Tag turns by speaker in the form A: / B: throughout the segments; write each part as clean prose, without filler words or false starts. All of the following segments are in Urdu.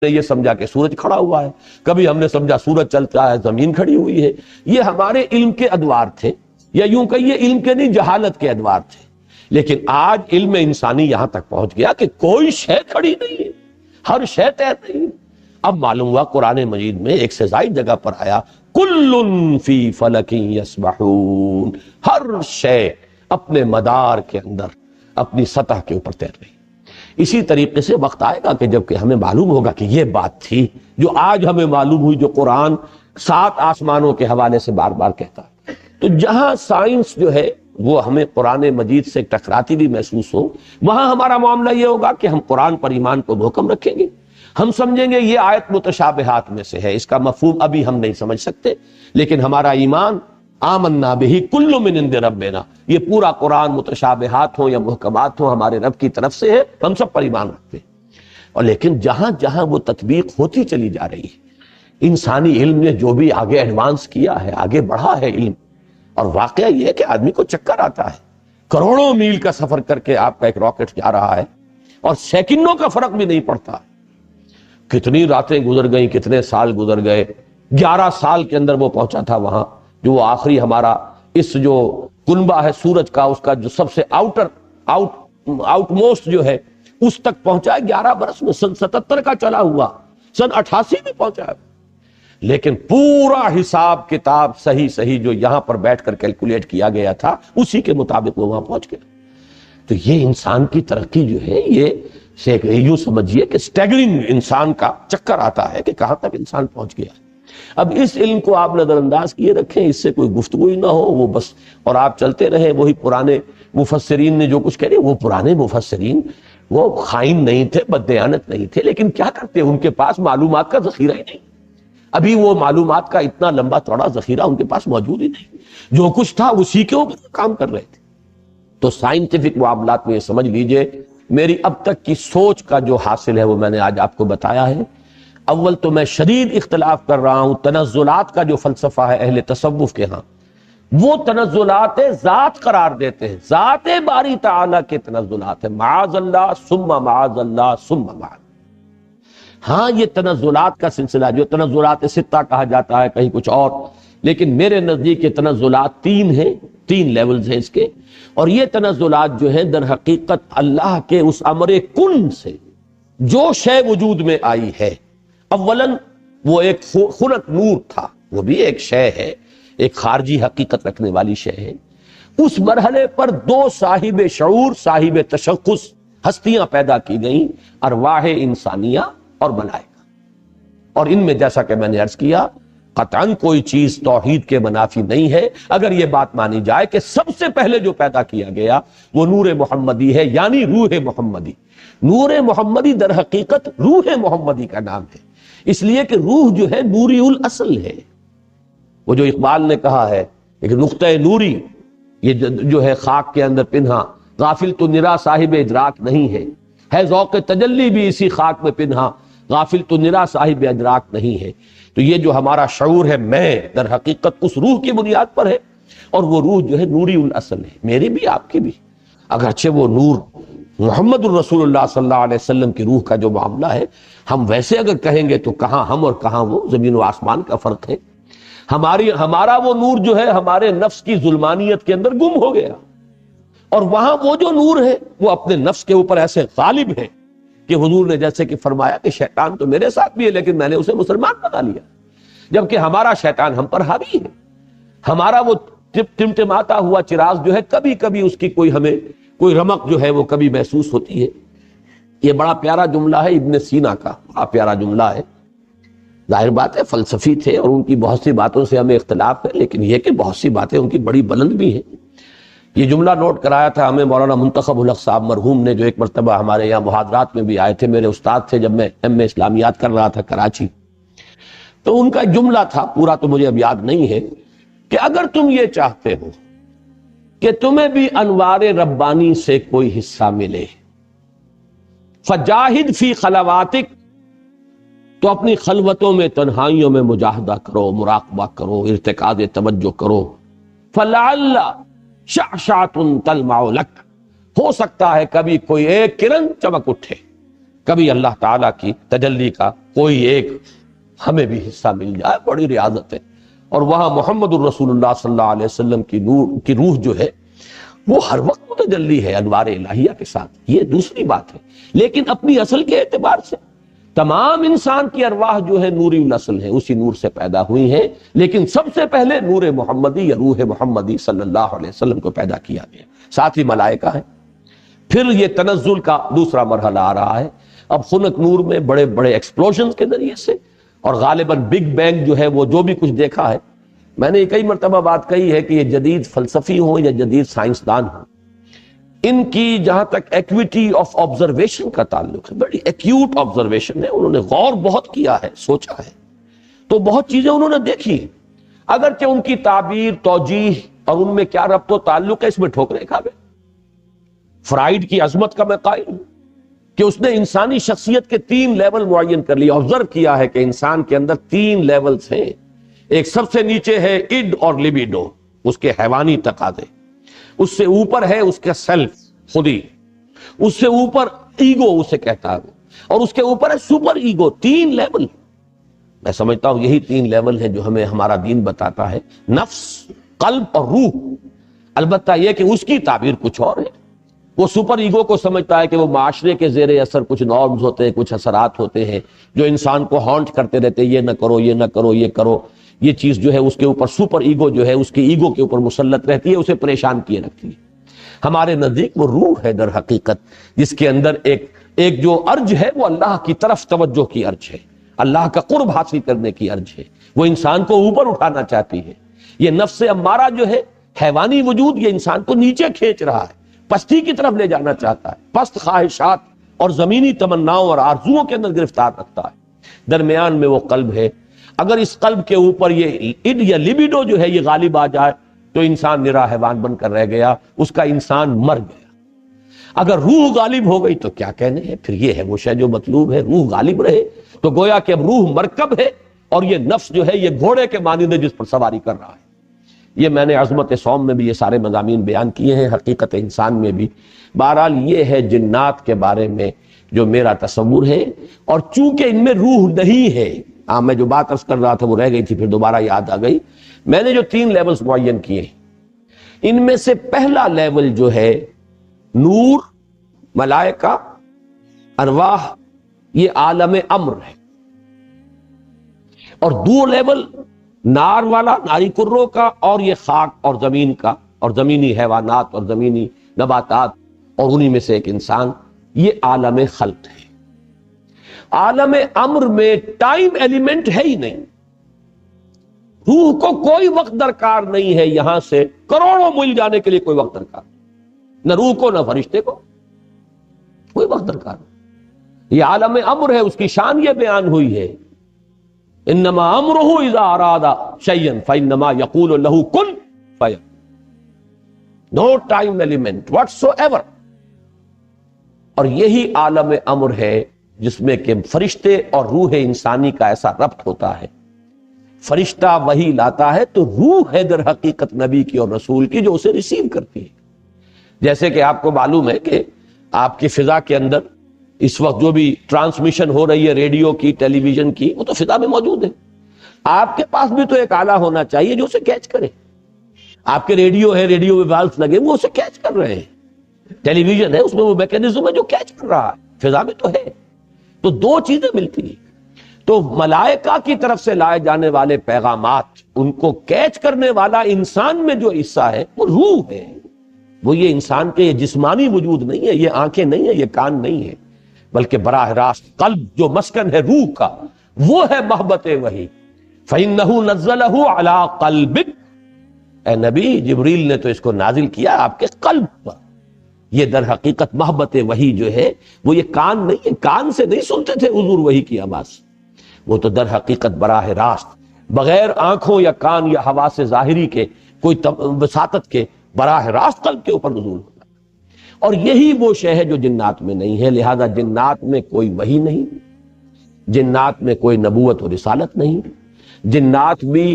A: نے یہ سمجھا کہ سورج کھڑا ہوا ہے، کبھی ہم نے سمجھا سورج چلتا ہے زمین کھڑی ہوئی ہے۔ یہ ہمارے علم کے ادوار تھے، یا یوں کہیے علم کے نہیں جہالت کے ادوار تھے۔ لیکن آج علم انسانی یہاں تک پہنچ گیا کہ کوئی شے کھڑی نہیں ہے، ہر شے تیر رہی ہے۔ اب معلوم ہوا قرآن مجید میں ایک سے زائد جگہ پر آیا کل فی فلک یسبحون، ہر شے اپنے مدار کے اندر اپنی سطح کے اوپر تیر رہی۔ اسی طریقے سے وقت آئے گا کہ جب کہ ہمیں معلوم ہوگا کہ یہ بات تھی جو آج ہمیں معلوم ہوئی، جو قرآن 7 آسمانوں کے حوالے سے بار بار کہتا ہے۔ تو جہاں سائنس جو ہے وہ ہمیں قرآن مجید سے ٹکراتی بھی محسوس ہو، وہاں ہمارا معاملہ یہ ہوگا کہ ہم قرآن پر ایمان کو محکم رکھیں گے۔ ہم سمجھیں گے یہ آیت متشابہات میں سے ہے، اس کا مفہوم ابھی ہم نہیں سمجھ سکتے، لیکن ہمارا ایمان آمنا بہ کل من عند ربنا، یہ پورا قرآن متشابہات ہوں یا محکمات ہوں ہمارے رب کی طرف سے ہے، ہم سب پر ایمان رکھتے ہیں۔ اور لیکن جہاں جہاں وہ تطبیق ہوتی چلی جا رہی ہے، انسانی علم نے جو بھی آگے ایڈوانس کیا ہے، آگے بڑھا ہے علم، اور واقعہ یہ ہے کہ آدمی کو چکر آتا ہے، کروڑوں میل کا سفر کر کے آپ کا ایک راکٹ جا رہا ہے اور سیکنڈوں کا فرق بھی نہیں پڑتا۔ کتنی راتیں گزر گئیں، کتنے سال گزر گئے، 11 سال کے اندر وہ پہنچا تھا وہاں، جو وہ آخری ہمارا اس جو کنبہ ہے سورج کا، اس کا جو سب سے آؤٹ موسٹ جو ہے اس تک پہنچا ہے 11 برس میں، سن 77 کا چلا ہوا، سن 88 میں پہنچا ہے۔ لیکن پورا حساب کتاب صحیح جو یہاں پر بیٹھ کر کیلکولیٹ کیا گیا تھا اسی کے مطابق وہ وہاں پہنچ گیا۔ تو یہ انسان کی ترقی جو ہے، یہ یوں سمجھیے کہ سٹیگرنگ انسان کا چکر آتا ہے کہ کہاں تک انسان پہنچ گیا۔ اب اس علم کو آپ نظر انداز کیے رکھیں، اس سے کوئی گفتگو ہی نہ ہو، وہ بس اور آپ چلتے رہیں وہی پرانے مفسرین نے جو کچھ کہہ رہے، وہ پرانے مفسرین وہ خائن نہیں تھے، بددیانت نہیں تھے، لیکن کیا کرتے، ان کے پاس معلومات کا ذخیرہ ہی نہیں۔ ابھی وہ معلومات کا اتنا لمبا چوڑا ذخیرہ ان کے پاس موجود ہی نہیں، جو کچھ تھا اسی کے اوپر کام کر رہے تھے۔ تو سائنٹیفک معاملات میں یہ سمجھ لیجئے، میری اب تک کی سوچ کا جو حاصل ہے وہ میں نے آج آپ کو بتایا ہے۔ اول تو میں شدید اختلاف کر رہا ہوں تنزلات کا جو فلسفہ ہے اہل تصوف کے ہاں، وہ تنزلات ذات قرار دیتے ہیں، ذات باری تعالی کے تنزلات ہیں، معاذ اللہ ثم معاذ اللہ ثم معاذ۔ ہاں یہ تنزلات کا سلسلہ جو تنزلات ستہ کہا جاتا ہے کہیں کچھ اور، لیکن میرے نزدیک یہ تنزلات 3 ہیں، 3 لیولز ہیں اس کے، اور یہ تنزلات جو ہیں در حقیقت اللہ کے اس امر کن سے جو شے وجود میں آئی ہے، اولاً وہ ایک خلق نور تھا، وہ بھی ایک شے ہے، ایک خارجی حقیقت رکھنے والی شے ہے۔ اس مرحلے پر 2 صاحب شعور، صاحب تشخص ہستیاں پیدا کی گئیں، ارواح انسانیہ اور ملائکہ، اور ان میں جیسا کہ میں نے عرض کیا قطعاً کوئی چیز توحید کے منافی نہیں ہے اگر یہ بات مانی جائے کہ سب سے پہلے جو پیدا کیا گیا وہ نور محمدی ہے، یعنی روح محمدی۔ نور محمدی در حقیقت روح محمدی کا نام ہے، اس لیے کہ روح جو ہے نوری الاصل ہے۔ وہ جو اقبال نے کہا ہے کہ نقطہ نوری یہ جو ہے خاک کے اندر پنہا، غافل تو نرا صاحب ادراک نہیں ہے ذوق تجلی بھی اسی خاک میں پنہا، غافل تو نرا صاحب ادراک نہیں ہے۔ تو یہ جو ہمارا شعور ہے میں در حقیقت اس روح کی بنیاد پر ہے، اور وہ روح جو ہے نوری الاصل ہے، میری بھی آپ کی بھی، اگرچہ وہ نور محمد الرسول اللہ صلی اللہ علیہ وسلم کی روح کا جو معاملہ ہے، ہم ویسے اگر کہیں گے تو کہاں ہم اور کہاں وہ، زمین و آسمان کا فرق ہے۔ ہمارا وہ نور جو ہے ہمارے نفس کی ظلمانیت کے اندر گم ہو گیا، اور وہاں وہ جو نور ہے وہ اپنے نفس کے اوپر ایسے غالب ہے کہ حضور نے جیسے کہ فرمایا کہ شیطان تو میرے ساتھ بھی ہے لیکن میں نے اسے مسلمان بنا لیا، جبکہ ہمارا شیطان ہم پر حاوی ہے۔ ہمارا وہ ٹمٹماتا ہوا چراغ جو ہے کبھی کبھی اس کی ہمیں کوئی رمق جو ہے وہ کبھی محسوس ہوتی ہے۔ یہ بڑا پیارا جملہ ہے ابن سینا کا، بڑا پیارا جملہ ہے، ظاہر بات ہے فلسفی تھے اور ان کی بہت سی باتوں سے ہمیں اختلاف ہے، لیکن یہ کہ بہت سی باتیں ان کی بڑی بلند بھی ہیں۔ یہ جملہ نوٹ کرایا تھا ہمیں مولانا منتخب الحق صاحب مرحوم نے، جو ایک مرتبہ ہمارے یہاں محاضرات میں بھی آئے تھے، میرے استاد تھے جب میں ایم اے اسلامیات کر رہا تھا کراچی۔ تو ان کا جملہ تھا، پورا تو مجھے اب یاد نہیں ہے، کہ اگر تم یہ چاہتے ہو کہ تمہیں بھی انوار ربانی سے کوئی حصہ ملے، فجاہد فی خلواتک، تو اپنی خلوتوں میں تنہائیوں میں مجاہدہ کرو، مراقبہ کرو، ارتکاز توجہ کرو، فلعل شعشعۃ تلمع لک، ہو سکتا ہے کبھی کوئی ایک کرن چمک اٹھے، کبھی اللہ تعالیٰ کی تجلی کا کوئی ایک ہمیں بھی حصہ مل جائے، بڑی ریاضت ہے۔ اور وہاں محمد الرسول اللہ صلی اللہ علیہ وسلم کی نور کی روح جو ہے وہ ہر وقت متجلی ہے انوار الہیہ کے ساتھ، یہ دوسری بات ہے۔ لیکن اپنی اصل کے اعتبار سے تمام انسان کی ارواح جو ہے نوری الاصل ہے، اسی نور سے پیدا ہوئی ہیں، لیکن سب سے پہلے نور محمدی یا روح محمدی صلی اللہ علیہ وسلم کو پیدا کیا گیا، ساتھ ہی ملائکہ ہے۔ پھر یہ تنزل کا دوسرا مرحلہ آ رہا ہے، اب خنک نور میں بڑے بڑے ایکسپلوژن کے ذریعے سے، اور غالباً بگ بینگ جو ہے وہ جو بھی کچھ دیکھا ہے، میں نے کئی مرتبہ بات کہی ہے کہ یہ جدید فلسفی ہوں یا جدید سائنسدان ہوں، ان کی جہاں تک ایکویٹی آف آبزرویشن کا تعلق ہے، بڑی ایکیوٹ آبزرویشن ہے، انہوں نے غور بہت کیا ہے، سوچا ہے، تو بہت چیزیں انہوں نے دیکھی ہیں، اگرچہ ان کی تعبیر، توجیہ اور ان میں کیا ربط و تعلق ہے، اس میں ٹھوکریں کھا گئے۔ فرائیڈ کی عظمت کا میں قائل ہوں کہ اس نے انسانی شخصیت کے 3 لیول معین کر لیا، آبزرو کیا ہے کہ انسان کے اندر 3 لیولز ہیں۔ ایک سب سے نیچے ہے اڈ اور لیبیڈو، اس کے حیوانی تقاضے، اس سے اوپر ہے اس کا سیلف، خودی، اس سے اوپر ایگو اسے کہتا ہے، اور اس کے اوپر ہے سپر ایگو۔ 3 لیول، میں سمجھتا ہوں یہی 3 لیول ہیں جو ہمیں ہمارا دین بتاتا ہے، نفس، قلب اور روح۔ البتہ یہ کہ اس کی تعبیر کچھ اور ہے، وہ سپر ایگو کو سمجھتا ہے کہ وہ معاشرے کے زیر اثر کچھ نارمز ہوتے ہیں، کچھ اثرات ہوتے ہیں جو انسان کو ہانٹ کرتے رہتے ہیں، یہ نہ کرو، یہ نہ کرو، یہ کرو، یہ چیز جو ہے اس کے اوپر سپر ایگو جو ہے اس کی ایگو کے اوپر مسلط رہتی ہے، اسے پریشان کیے رکھتی ہے۔ ہمارے نزدیک وہ روح ہے در حقیقت، جس کے اندر ایک جو ارج ہے وہ اللہ کی طرف توجہ کی ارج ہے، اللہ کا قرب حاصل کرنے کی ارج ہے، وہ انسان کو اوپر اٹھانا چاہتی ہے۔ یہ نفس امارہ جو ہے، حیوانی وجود، یہ انسان کو نیچے کھینچ رہا ہے، پستی کی طرف لے جانا چاہتا ہے، پست خواہشات اور زمینی تمناؤں اور آرزوؤں کے اندر گرفتار رکھتا ہے۔ درمیان میں وہ قلب ہے، اگر اس قلب کے اوپر یہ اڈ یا لیبیڈو جو ہے یہ غالب آ جائے تو انسان نرا حیوان بن کر رہ گیا، اس کا انسان مر گیا۔ اگر روح غالب ہو گئی تو کیا کہنے ہیں، پھر یہ ہے وہ شے جو مطلوب ہے، روح غالب رہے، تو گویا کہ اب روح مرکب ہے اور یہ نفس جو ہے یہ گھوڑے کے مانند ہے جس پر سواری کر رہا ہے۔ یہ میں نے عظمت صوم میں بھی یہ سارے مضامین بیان کیے ہیں، حقیقت انسان میں بھی۔ بہرحال یہ ہے جنات کے بارے میں جو میرا تصور ہے، اور چونکہ ان میں روح نہیں ہے، میں جو بات عرض کر رہا تھا وہ رہ گئی تھی، پھر دوبارہ یاد آ گئی۔ میں نے جو 3 لیولز معین کیے ان میں سے پہلا لیول جو ہے نور، ملائکہ، ارواح، یہ عالم امر ہے، اور 2 لیول نار والا، ناری کروں کا، اور یہ خاک اور زمین کا، اور زمینی حیوانات اور زمینی نباتات، اور انہی میں سے ایک انسان، یہ عالم خلق ہے۔ عالم امر میں ٹائم ایلیمنٹ ہے ہی نہیں، روح کو کوئی وقت درکار نہیں ہے، یہاں سے کروڑوں میل جانے کے لیے کوئی وقت درکار نہیں، نہ روح کو نہ فرشتے کو کوئی وقت درکار نہیں۔ یہ عالم امر ہے، اس کی شان یہ بیان ہوئی ہے، انما امرہ اذا اراد شیئا فانما یقول له کن فیکون، نو ٹائم ایلیمنٹ whatsoever۔ اور یہی عالم امر ہے جس میں کہ فرشتے اور روح انسانی کا ایسا ربط ہوتا ہے، فرشتہ وحی لاتا ہے تو روح ہے در حقیقت نبی کی اور رسول کی جو اسے ریسیو کرتی ہے۔ جیسے کہ آپ کو معلوم ہے کہ آپ کی فضا کے اندر اس وقت جو بھی ٹرانسمیشن ہو رہی ہے ریڈیو کی، ٹیلی ویژن کی، وہ تو فضا میں موجود ہے۔ آپ کے پاس بھی تو ایک آلہ ہونا چاہیے جو اسے کیچ کرے۔ آپ کے ریڈیو ہے، ریڈیو میں والوز لگے، وہ اسے کیچ کر رہے ہیں۔ ٹیلی ویژن ہے، اس میں وہ میکینزم ہے جو کیچ کر رہا ہے، فضا میں تو ہے۔ تو 2 چیزیں ملتی ہیں۔ تو ملائکہ کی طرف سے لائے جانے والے پیغامات، ان کو کیچ کرنے والا انسان میں جو حصہ ہے وہ روح ہے، وہ یہ انسان کے یہ جسمانی وجود نہیں ہے، یہ آنکھیں نہیں ہے، یہ کان نہیں ہے، بلکہ براہ راست قلب جو مسکن ہے روح کا، وہ ہے محبت وحی۔ فَإِنَّهُ نَزَّلَهُ عَلَىٰ قَلْبِكَ، اے نبی جبریل نے تو اس کو نازل کیا آپ کے قلب پر۔ یہ در حقیقت محبت وحی جو ہے وہ یہ کان نہیں ہے، کان سے نہیں سنتے تھے حضور وحی کی آواز، وہ تو در حقیقت براہ راست بغیر آنکھوں یا کان یا حواس ظاہری کے کوئی وساطت کے براہ راست قلب کے اوپر نزول ہوتا ہے۔ اور یہی وہ شے ہے جو جنات میں نہیں ہے، لہذا جنات میں کوئی وحی نہیں، جنات میں کوئی نبوت و رسالت نہیں، جنات بھی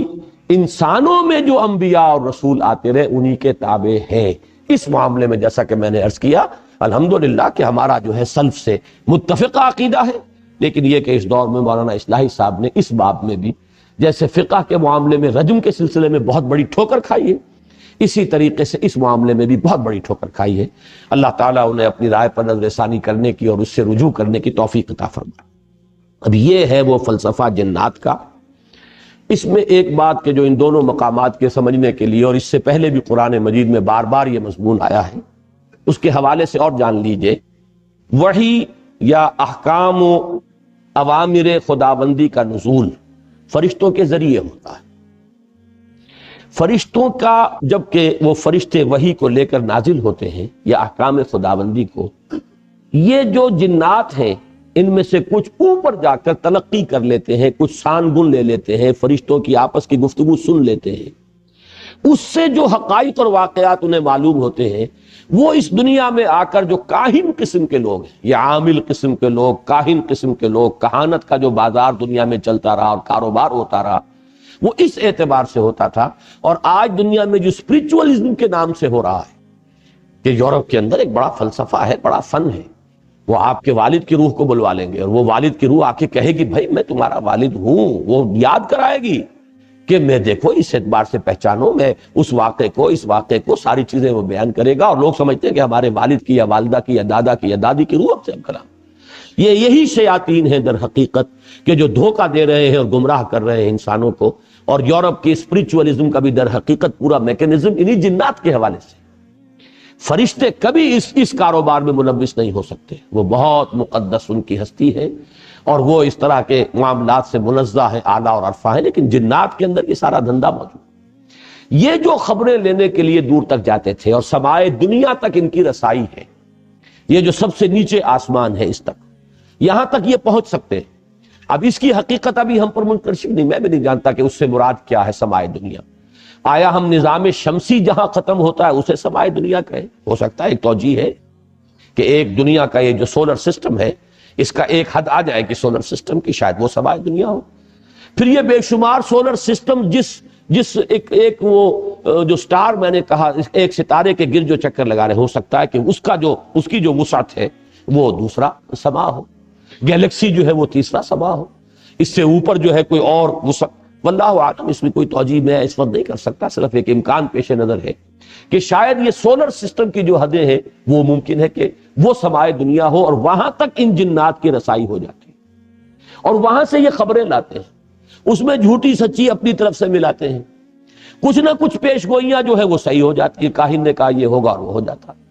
A: انسانوں میں جو انبیاء اور رسول آتے رہے انہی کے تابع ہیں۔ اس معاملے میں جیسا کہ میں نے عرض کیا، الحمدللہ کہ ہمارا جو ہے سلف سے متفقہ عقیدہ ہے، لیکن یہ کہ اس دور میں مولانا اصلاحی صاحب نے اس باب میں بھی جیسے فقہ کے معاملے میں رجم کے سلسلے میں بہت بڑی ٹھوکر کھائی ہے، اسی طریقے سے اس معاملے میں بھی بہت بڑی ٹھوکر کھائی ہے۔ اللہ تعالیٰ انہیں اپنی رائے پر نظر ثانی کرنے کی اور اس سے رجوع کرنے کی توفیق عطا فرمائے۔ اب یہ ہے وہ فلسفہ جنات کا۔ اس میں ایک بات کہ جو ان دونوں مقامات کے سمجھنے کے لیے، اور اس سے پہلے بھی قرآن مجید میں بار بار یہ مضمون آیا ہے، اس کے حوالے سے اور جان لیجئے، وحی یا احکام و اوامر خداوندی کا نزول فرشتوں کے ذریعے ہوتا ہے۔ فرشتوں کا جبکہ وہ فرشتے وحی کو لے کر نازل ہوتے ہیں یا احکام خداوندی کو، یہ جو جنات ہیں ان میں سے کچھ اوپر جا کر تلقی کر لیتے ہیں، کچھ سان گن لے لیتے ہیں، فرشتوں کی آپس کی گفتگو سن لیتے ہیں، اس سے جو حقائق اور واقعات انہیں معلوم ہوتے ہیں وہ اس دنیا میں آ کر جو کاہن قسم کے لوگ ہیں یا عامل قسم کے لوگ، کاہن قسم کے لوگ، کہانت کا جو بازار دنیا میں چلتا رہا اور کاروبار ہوتا رہا، وہ اس اعتبار سے ہوتا تھا۔ اور آج دنیا میں جو اسپرچوئلزم کے نام سے ہو رہا ہے کہ یورپ کے اندر ایک بڑا فلسفہ ہے، بڑا فن ہے، وہ آپ کے والد کی روح کو بلوا لیں گے اور وہ والد کی روح آ کے کہے گی بھائی میں تمہارا والد ہوں، وہ یاد کرائے گی کہ میں دیکھو اس اعتبار سے پہچانو، میں اس واقعے کو، اس واقعے کو، ساری چیزیں وہ بیان کرے گا، اور لوگ سمجھتے ہیں کہ ہمارے والد کی یا والدہ کی یا دادا کی یا دادی کی روح ہم سے کلام۔ یہی شیاطین ہیں در حقیقت کہ جو دھوکہ دے رہے ہیں اور گمراہ کر رہے ہیں انسانوں کو، اور یورپ کی اسپرچوئلزم کا بھی در حقیقت پورا میکینزم انہی جنات کے حوالے سے۔ فرشتے کبھی اس کاروبار میں ملوث نہیں ہو سکتے، وہ بہت مقدس ان کی ہستی ہے اور وہ اس طرح کے معاملات سے منزہ ہیں، اعلیٰ اور عرفہ ہیں، لیکن جنات کے اندر یہ سارا دھندا موجود۔ یہ جو خبریں لینے کے لیے دور تک جاتے تھے اور سمائے دنیا تک ان کی رسائی ہے، یہ جو سب سے نیچے آسمان ہے اس تک، یہاں تک یہ پہنچ سکتے ہیں۔ اب اس کی حقیقت ابھی ہم پر منتشر نہیں، میں بھی نہیں جانتا کہ اس سے مراد کیا ہے سمائے دنیا۔ آیا ہم نظام شمسی جہاں ختم ہوتا ہے اسے سمائے دنیا کہیں؟ ہو سکتا ہے ایک توجیہ ہے کہ ایک دنیا کا یہ جو سولر سسٹم ہے اس کا ایک حد آ جائے کہ سولر سسٹم کی، شاید وہ سمائے دنیا ہو۔ پھر یہ بے شمار سولر سسٹم جس ایک وہ جو سٹار میں نے کہا ایک ستارے کے گر جو چکر لگا رہے، ہو سکتا ہے کہ اس کی جو وسعت ہے وہ دوسرا سما ہو، گیلیکسی جو ہے وہ تیسرا سما ہو، اس سے اوپر جو ہے کوئی اور وسعت، واللہ اعلم، اس میں کوئی توجیہ میں اس وقت نہیں کر سکتا، صرف ایک امکان پیش نظر ہے کہ شاید یہ سولر سسٹم کی جو حدیں ہیں وہ ممکن ہے کہ وہ سمائے دنیا ہو اور وہاں تک ان جنات کی رسائی ہو جاتی ہے، اور وہاں سے یہ خبریں لاتے ہیں، اس میں جھوٹی سچی اپنی طرف سے ملاتے ہیں، کچھ نہ کچھ پیش گوئیاں جو ہے وہ صحیح ہو جاتی ہے، کاہن نے کہا یہ ہوگا اور وہ ہو جاتا ہے،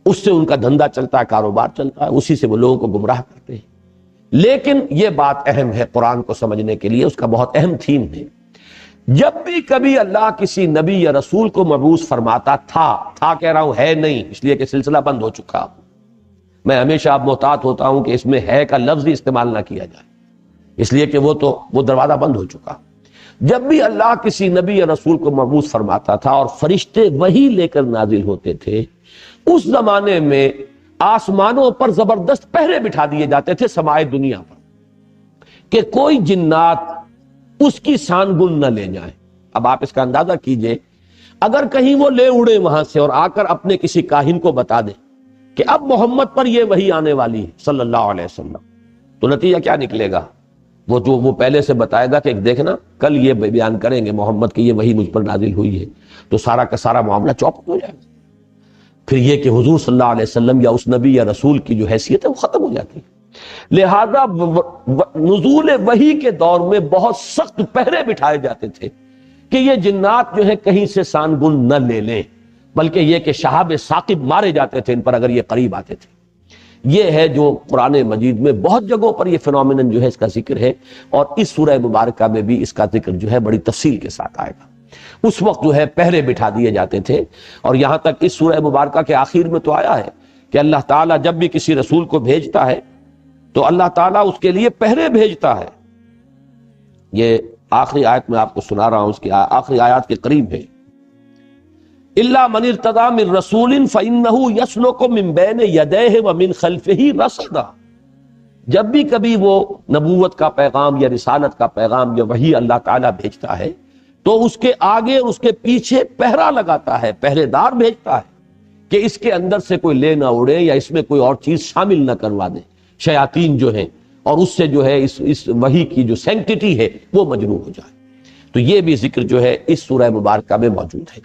A: اس سے ان کا دھندا چلتا ہے، کاروبار چلتا ہے، اسی سے وہ لوگوں کو گمراہ کرتے ہیں۔ لیکن یہ بات اہم ہے قرآن کو سمجھنے کے لیے، اس کا بہت اہم تھیم ہے۔ جب بھی کبھی اللہ کسی نبی یا رسول کو مبعوث فرماتا تھا کہہ رہا ہوں، ہے نہیں، اس لیے کہ سلسلہ بند ہو چکا، میں ہمیشہ اب محتاط ہوتا ہوں کہ اس میں ہے کا لفظ ہی استعمال نہ کیا جائے، اس لیے کہ وہ دروازہ بند ہو چکا۔ جب بھی اللہ کسی نبی یا رسول کو مبعوث فرماتا تھا اور فرشتے وہی لے کر نازل ہوتے تھے، اس زمانے میں آسمانوں پر زبردست پہرے بٹھا دیے جاتے تھے سمائے دنیا پر کہ کوئی جنات اس کی سان گن نہ لے جائیں۔ اب آپ اس کا اندازہ کیجئے، اگر کہیں وہ لے اڑے وہاں سے اور آ کر اپنے کسی کاہن کو بتا دیں کہ اب محمد پر یہ وحی آنے والی ہے صلی اللہ علیہ وسلم، تو نتیجہ کیا نکلے گا؟ وہ پہلے سے بتائے گا کہ دیکھنا کل یہ بیان کریں گے محمد کی یہ وحی مجھ پر نازل ہوئی ہے، تو سارا کا سارا معاملہ چوپٹ ہو جائے گا۔ پھر یہ کہ حضور صلی اللہ علیہ وسلم یا اس نبی یا رسول کی جو حیثیت ہے وہ ختم ہو جاتی ہے۔ لہذا نزول وحی کے دور میں بہت سخت پہرے بٹھائے جاتے تھے کہ یہ جنات جو ہے کہیں سے سان گن نہ لے لیں، بلکہ یہ کہ شہاب ثاقب مارے جاتے تھے ان پر اگر یہ قریب آتے تھے۔ یہ ہے جو قرآن مجید میں بہت جگہوں پر یہ فینومینن جو ہے اس کا ذکر ہے، اور اس سورہ مبارکہ میں بھی اس کا ذکر جو ہے بڑی تفصیل کے ساتھ آئے گا۔ اس وقت جو ہے پہرے بٹھا دیے جاتے تھے، اور یہاں تک اس سورہ مبارکہ کے آخر میں تو آیا ہے کہ اللہ تعالیٰ جب بھی کسی رسول کو بھیجتا ہے تو اللہ تعالیٰ اس کے لیے پہرے بھیجتا ہے۔ یہ آخری آیت میں آپ کو سنا رہا ہوں، اس کی آخری آیات کے قریب ہے، إِلَّا مَنِ ارْتَضَىٰ مِن رَسُولٍ فَإِنَّهُ يَسْلُكُ مِن بَيْنِ يَدَيْهِ وَمِن خَلْفِهِ رَصَدًا۔ جب بھی کبھی وہ نبوت کا پیغام یا رسالت کا پیغام یا وحی اللہ تعالیٰ بھیجتا ہے تو اس کے آگے اور اس کے پیچھے پہرا لگاتا ہے، پہرے دار بھیجتا ہے کہ اس کے اندر سے کوئی لے نہ اڑے یا اس میں کوئی اور چیز شامل نہ کروا دیں شیاطین جو ہیں، اور اس سے جو ہے اس وحی کی جو سینکٹیٹی ہے وہ مجروح ہو جائے۔ تو یہ بھی ذکر جو ہے اس سورہ مبارکہ میں موجود ہے۔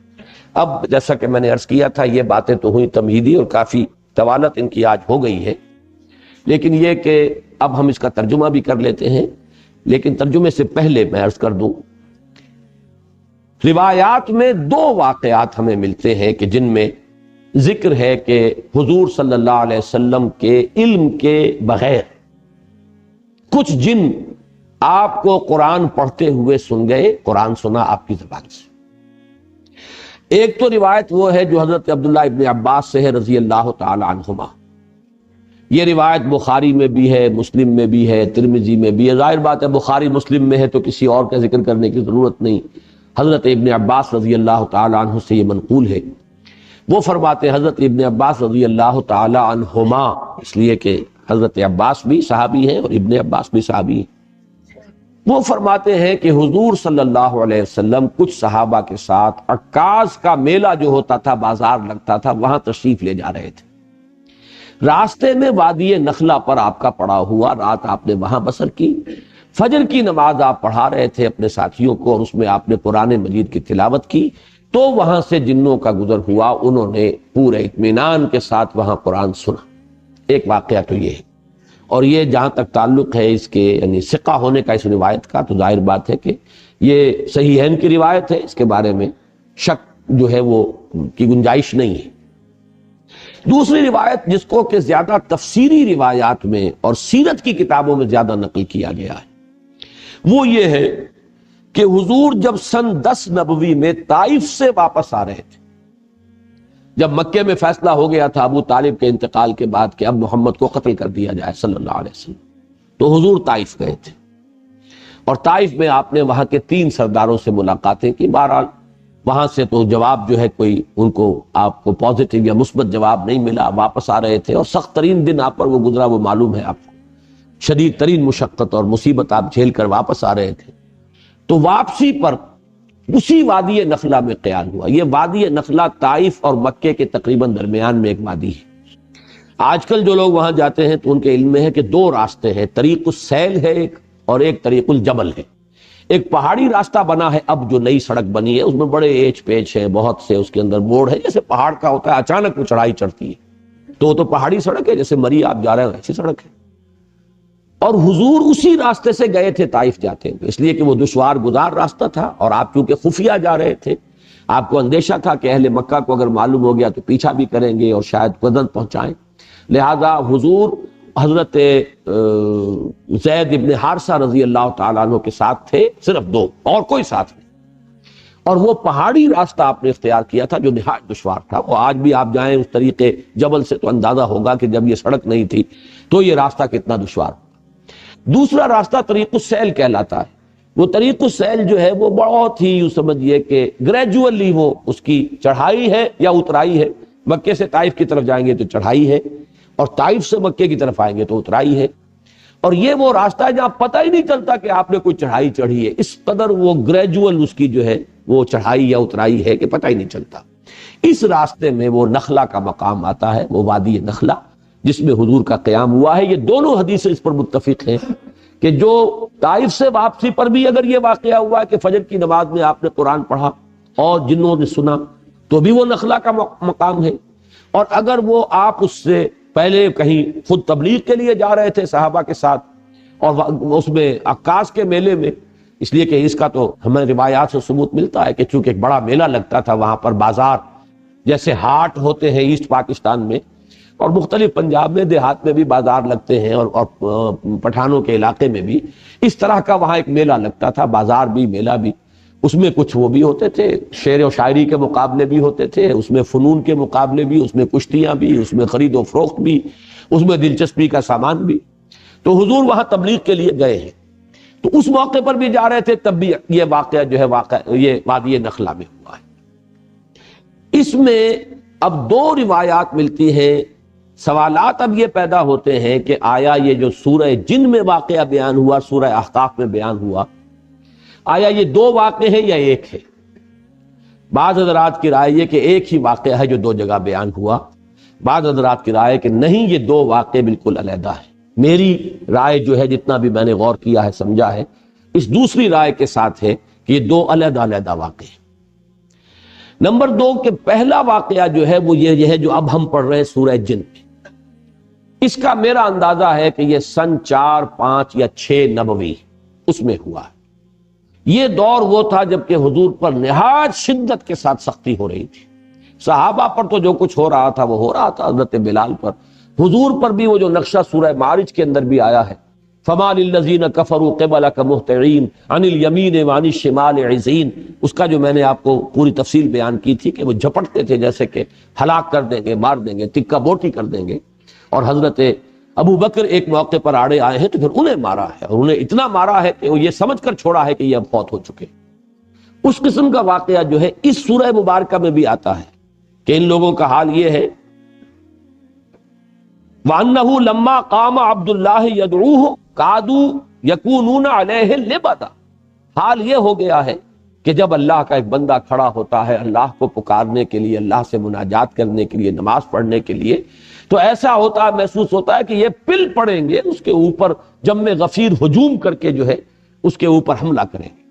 A: اب جیسا کہ میں نے عرض کیا تھا، یہ باتیں تو ہوئی تمہیدی اور کافی طوالت ان کی آج ہو گئی ہے، لیکن یہ کہ اب ہم اس کا ترجمہ بھی کر لیتے ہیں۔ لیکن ترجمے سے پہلے میں عرض کر دوں، روایات میں دو واقعات ہمیں ملتے ہیں کہ جن میں ذکر ہے کہ حضور صلی اللہ علیہ وسلم کے علم کے بغیر کچھ جن آپ کو قرآن پڑھتے ہوئے سن گئے، قرآن سنا آپ کی زبان سے۔ ایک تو روایت وہ ہے جو حضرت عبداللہ ابن عباس سے ہے رضی اللہ تعالی عنہما۔ یہ روایت بخاری میں بھی ہے، مسلم میں بھی ہے، ترمذی میں بھی ہے۔ ظاہر بات ہے بخاری مسلم میں ہے تو کسی اور کا ذکر کرنے کی ضرورت نہیں، حضرت ابن عباس رضی اللہ تعالی عنہ سے یہ منقول ہے۔ وہ فرماتے ہیں حضرت ابن عباس رضی اللہ تعالی عنہما، اس لیے کہ حضرت عباس بھی صحابی ہیں اور ابن عباس بھی صحابی ہیں۔ وہ فرماتے ہیں کہ حضور صلی اللہ علیہ وسلم کچھ صحابہ کے ساتھ عکاظ کا میلہ جو ہوتا تھا، بازار لگتا تھا، وہاں تشریف لے جا رہے تھے۔ راستے میں وادی نخلہ پر آپ کا پڑا ہوا، رات آپ نے وہاں بسر کی۔ فجر کی نماز آپ پڑھا رہے تھے اپنے ساتھیوں کو اور اس میں آپ نے قرآن مجید کی تلاوت کی، تو وہاں سے جنوں کا گزر ہوا، انہوں نے پورے اطمینان کے ساتھ وہاں قرآن سنا۔ ایک واقعہ تو یہ ہے، اور یہ جہاں تک تعلق ہے اس کے یعنی ثقہ ہونے کا اس روایت کا، تو ظاہر بات ہے کہ یہ صحیحین کی روایت ہے، اس کے بارے میں شک جو ہے وہ کی گنجائش نہیں ہے۔ دوسری روایت جس کو کہ زیادہ تفسیری روایات میں اور سیرت کی کتابوں میں زیادہ نقل کیا گیا ہے، وہ یہ ہے کہ حضور جب سن 10 نبوی میں طائف سے واپس آ رہے تھے، جب مکے میں فیصلہ ہو گیا تھا ابو طالب کے انتقال کے بعد کہ اب محمد کو قتل کر دیا جائے صلی اللہ علیہ وسلم، تو حضور طائف گئے تھے، اور طائف میں آپ نے وہاں کے 3 سرداروں سے ملاقاتیں کی۔ بہرحال وہاں سے تو جواب جو ہے کوئی ان کو آپ کو پازیٹیو یا مثبت جواب نہیں ملا، واپس آ رہے تھے، اور سخت ترین دن آپ پر وہ گزرا، وہ معلوم ہے آپ کو، شدید ترین مشقت اور مصیبت آپ جھیل کر واپس آ رہے تھے۔ تو واپسی پر اسی وادی نخلہ میں قیام ہوا۔ یہ وادی نخلہ طائف اور مکے کے تقریباً درمیان میں ایک وادی ہے۔ آج کل جو لوگ وہاں جاتے ہیں تو ان کے علم میں ہے کہ 2 راستے ہیں، طریق السیل ہے ایک، اور ایک طریق الجبل ہے۔ ایک پہاڑی راستہ بنا ہے، اب جو نئی سڑک بنی ہے اس میں بڑے ایچ پیچ ہیں، بہت سے اس کے اندر موڑ ہے، جیسے پہاڑ کا ہوتا ہے، اچانک وہ چڑھائی چڑھتی ہے، تو وہ تو پہاڑی سڑک ہے، جیسے مری آپ جا رہے ہیں ایسی سڑک ہے۔ اور حضور اسی راستے سے گئے تھے طائف جاتے ہوئے، اس لیے کہ وہ دشوار گزار راستہ تھا، اور آپ چونکہ خفیہ جا رہے تھے، آپ کو اندیشہ تھا کہ اہل مکہ کو اگر معلوم ہو گیا تو پیچھا بھی کریں گے اور شاید قدر پہنچائیں، لہذا حضور حضرت زید ابن حارثہ رضی اللہ تعالیٰ عنہ کے ساتھ تھے، صرف 2 اور کوئی ساتھ نہیں، اور وہ پہاڑی راستہ آپ نے اختیار کیا تھا جو نہایت دشوار تھا۔ وہ آج بھی آپ جائیں اس طریقے جبل سے تو اندازہ ہوگا کہ جب یہ سڑک نہیں تھی تو یہ راستہ کتنا دشوار۔ دوسرا راستہ طریق السیل کہلاتا ہے۔ وہ طریق السیل جو ہے وہ بہت ہی یوں سمجھیے کہ گریجولی وہ اس کی چڑھائی ہے یا اترائی ہے۔ مکے سے طائف کی طرف جائیں گے تو چڑھائی ہے، اور طائف سے مکے کی طرف آئیں گے تو اترائی ہے، اور یہ وہ راستہ ہے جہاں پتہ ہی نہیں چلتا کہ آپ نے کوئی چڑھائی چڑھی ہے، اس قدر وہ گریجول اس کی جو ہے وہ چڑھائی یا اترائی ہے کہ پتہ ہی نہیں چلتا۔ اس راستے میں وہ نخلا کا مقام آتا ہے، وہ وادی نخلا جس میں حضور کا قیام ہوا ہے۔ یہ دونوں حدیثیں اس پر متفق ہیں کہ جو طائف سے واپسی پر بھی اگر یہ واقعہ ہوا ہے کہ فجر کی نماز میں آپ نے قرآن پڑھا اور جنوں نے سنا، تو بھی وہ نخلا کا مقام ہے، اور اگر وہ آپ اس سے پہلے کہیں خود تبلیغ کے لیے جا رہے تھے صحابہ کے ساتھ، اور اس میں عکاظ کے میلے میں، اس لیے کہ اس کا تو ہمیں روایات سے ثبوت ملتا ہے کہ چونکہ ایک بڑا میلہ لگتا تھا وہاں پر، بازار جیسے ہاٹ ہوتے ہیں ایسٹ پاکستان میں اور مختلف پنجاب میں دیہات میں بھی بازار لگتے ہیں، اور پٹھانوں کے علاقے میں بھی اس طرح کا وہاں ایک میلہ لگتا تھا، بازار بھی میلہ بھی۔ اس میں کچھ وہ بھی ہوتے تھے، شعر و شاعری کے مقابلے بھی ہوتے تھے، اس میں فنون کے مقابلے بھی، اس میں کشتیاں بھی، اس میں خرید و فروخت بھی، اس میں دلچسپی کا سامان بھی۔ تو حضور وہاں تبلیغ کے لیے گئے ہیں، تو اس موقع پر بھی جا رہے تھے، تب بھی یہ واقعہ جو ہے یہ وادی نخلا میں ہوا ہے۔ اس میں اب 2 روایات ملتی ہیں۔ سوالات اب یہ پیدا ہوتے ہیں کہ آیا یہ جو سورہ جن میں واقعہ بیان ہوا، سورہ احقاف میں بیان ہوا، آیا یہ 2 واقعے ہیں یا ایک ہے؟ بعض حضرات کی رائے یہ کہ ایک ہی واقعہ ہے جو دو جگہ بیان ہوا، بعض حضرات کی رائے کہ نہیں، یہ دو واقعے بالکل علیحدہ ہیں۔ میری رائے جو ہے، جتنا بھی میں نے غور کیا ہے، سمجھا ہے، اس دوسری رائے کے ساتھ ہے کہ یہ دو علیحدہ علیحدہ واقعے ہیں۔ نمبر 2 کہ پہلا واقعہ جو ہے وہ یہ ہے جو اب ہم پڑھ رہے ہیں سورہ جن میں، اس کا میرا اندازہ ہے کہ یہ سن 4، 5 یا 6 نبوی اس میں ہوا ہے۔ یہ دور وہ تھا جبکہ حضور پر نہایت شدت کے ساتھ سختی ہو رہی تھی، صحابہ پر تو جو کچھ ہو رہا تھا وہ ہو رہا تھا، حضرت بلال پر، حضور پر بھی وہ جو نقشہ سورہ معارج کے اندر بھی آیا ہے، فَمَا لِلَّذِينَ كَفَرُوا قِبَلَكَ مُهْطِعِينَ عَنِ الْيَمِينِ وَعَنِ الشِّمَالِ عِزِينَ، اس کا جو میں نے آپ کو پوری تفصیل بیان کی تھی کہ وہ جھپٹتے تھے جیسے کہ ہلاک کر دیں گے، مار دیں گے، تکہ بوٹی کر دیں گے، اور حضرت ابو بکر ایک موقع پر آڑے آئے ہیں تو پھر انہیں مارا ہے، اور انہیں اتنا مارا ہے کہ وہ یہ سمجھ کر چھوڑا ہے کہ یہ اب فوت ہو چکے۔ اس قسم کا واقعہ جو ہے اس سورہ مبارکہ میں بھی آتا ہے کہ ان لوگوں کا حال یہ ہے، وَأَنَّهُ لَمَّا قَامَ عَبْدُ اللَّهِ يَدْعُوهُ كَادُوا يَكُونُونَ عَلَيْهِ لِبَدًا، حال یہ ہو گیا ہے کہ جب اللہ کا ایک بندہ کھڑا ہوتا ہے اللہ کو پکارنے کے لیے، اللہ سے مناجات کرنے کے لیے، نماز پڑھنے کے لیے، تو ایسا ہوتا ہے، محسوس ہوتا ہے کہ یہ پل پڑیں گے اس کے اوپر، جم غفیر ہجوم کر کے جو ہے اس کے اوپر حملہ کریں گے۔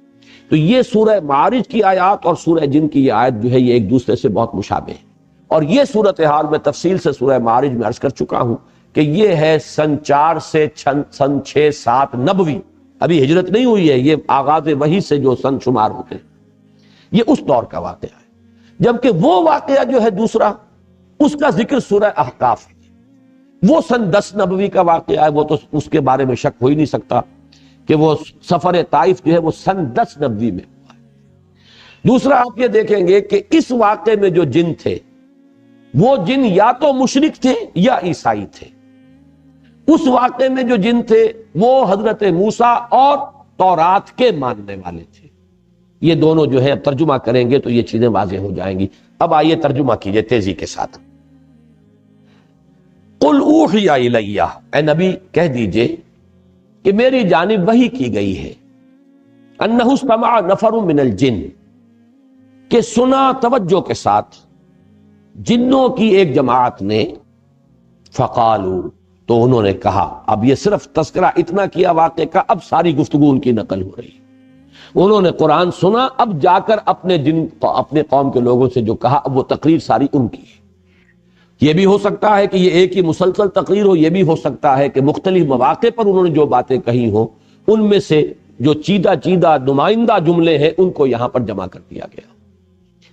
A: تو یہ سورہ معارج کی آیات اور سورہ جن کی یہ آیت جو ہے یہ ایک دوسرے سے بہت مشابہ ہے، اور یہ صورتحال میں تفصیل سے سورہ معارج میں عرض کر چکا ہوں کہ یہ ہے سن 4 سے سن 6، 7 نبوی، ابھی ہجرت نہیں ہوئی ہے، یہ آغاز وحی سے جو سن شمار ہوتے ہیں، یہ اس دور کا واقعہ ہے۔ جبکہ وہ واقعہ جو ہے دوسرا، اس کا ذکر سورہ احقاف ہے، وہ سن 10 نبوی کا واقعہ ہے، وہ تو اس کے بارے میں شک ہو ہی نہیں سکتا کہ وہ سفر طائف جو ہے وہ سن 10 نبوی میں ہوا ہے۔ دوسرا آپ یہ دیکھیں گے کہ اس واقعے میں جو جن تھے وہ جن یا تو مشرک تھے یا عیسائی تھے۔ اس واقعے میں جو جن تھے وہ حضرت موسیٰ اور تورات کے ماننے والے تھے۔ یہ دونوں جو ہے اب ترجمہ کریں گے تو یہ چیزیں واضح ہو جائیں گی۔ اب آئیے ترجمہ کیجئے تیزی کے ساتھ۔ قُلْ أُوحِيَ إِلَيَّ، اے نبی کہہ دیجئے کہ میری جانب وحی کی گئی ہے، أَنَّهُ اسْتَمَعَ نَفَرٌ مِّنَ الْجِنِّ، کہ سنا توجہ کے ساتھ جنوں کی ایک جماعت نے، فَقَالُوا، تو انہوں نے کہا، اب یہ صرف تذکرہ اتنا کیا واقعے کا، اب ساری گفتگو ان کی نقل ہو رہی ہے۔ انہوں نے قرآن سنا، اب جا کر اپنے قوم کے لوگوں سے جو کہا، اب وہ تقریر ساری ان کی ہے۔ یہ بھی ہو سکتا ہے کہ یہ ایک ہی مسلسل تقریر ہو، یہ بھی ہو سکتا ہے کہ مختلف مواقع پر انہوں نے جو باتیں کہی ہوں ان میں سے جو چیدہ نمائندہ جملے ہیں ان کو یہاں پر جمع کر دیا گیا۔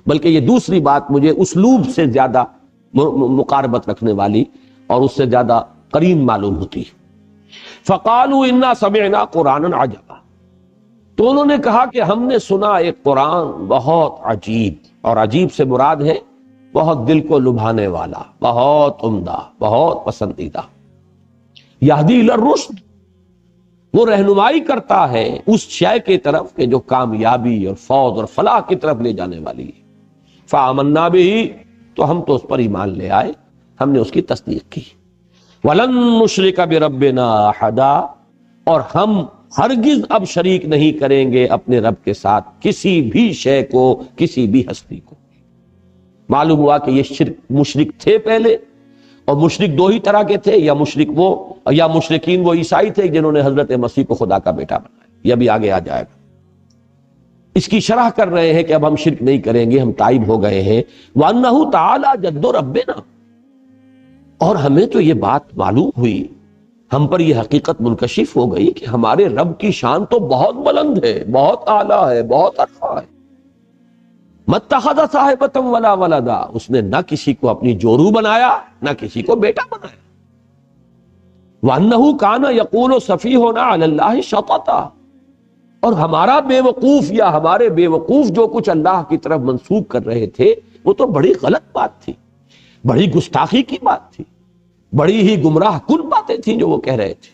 A: بلکہ یہ دوسری بات مجھے اسلوب سے زیادہ مقاربت رکھنے والی اور اس سے زیادہ قرین معلوم ہوتی ہے۔ فَقَالُوا إِنَّا سَمِعْنَا قُرْآنًا عَجَبًا، تو انہوں نے کہا کہ ہم نے سنا ایک قرآن بہت عجیب، اور عجیب سے مراد ہے بہت دل کو لبھانے والا، بہت عمدہ، بہت پسندیدہ۔ یہدی الی الرشد، وہ رہنمائی کرتا ہے اس شے کی طرف کہ جو کامیابی اور فوز اور فلاح کی طرف لے جانے والی ہے۔ فآمنا بہ، تو ہم تو اس پر ایمان لے آئے، ہم نے اس کی تصدیق کی۔ ولن نشرک بربنا احدا، اور ہم ہرگز اب شریک نہیں کریں گے اپنے رب کے ساتھ کسی بھی شے کو، کسی بھی ہستی کو۔ معلوم ہوا کہ یہ مشرک تھے پہلے، اور مشرک دو ہی طرح کے تھے، یا مشرک وہ، یا مشرکین وہ عیسائی تھے جنہوں نے حضرت مسیح کو خدا کا بیٹا بنایا۔ یہ بھی آگے آ جائے گا۔ اس کی شرح کر رہے ہیں کہ اب ہم شرک نہیں کریں گے، ہم تائب ہو گئے ہیں۔ وَأَنَّهُ تَعَالَى جَدُّ رَبِّنَا، اور ہمیں تو یہ بات معلوم ہوئی، ہم پر یہ حقیقت منکشف ہو گئی کہ ہمارے رب کی شان تو بہت بلند ہے، بہت اعلیٰ ہے، بہت عرفہ ہے۔ مَتَّخَذَ صَاحِبَةً وَلَا وَلَدًا، اس نے نہ کسی کو اپنی جورو بنایا نہ کسی کو بیٹا بنایا۔ وَأَنَّهُ كَانَ يَقُولُ سَفِيهُنَا عَلَى اللَّهِ شَطَطًا، اور ہمارا بے وقوف یا ہمارے بے وقوف جو کچھ اللہ کی طرف منسوب کر رہے تھے وہ تو بڑی غلط بات تھی، بڑی گستاخی کی بات تھی، بڑی ہی گمراہ کن باتیں تھیں جو وہ کہہ رہے تھے۔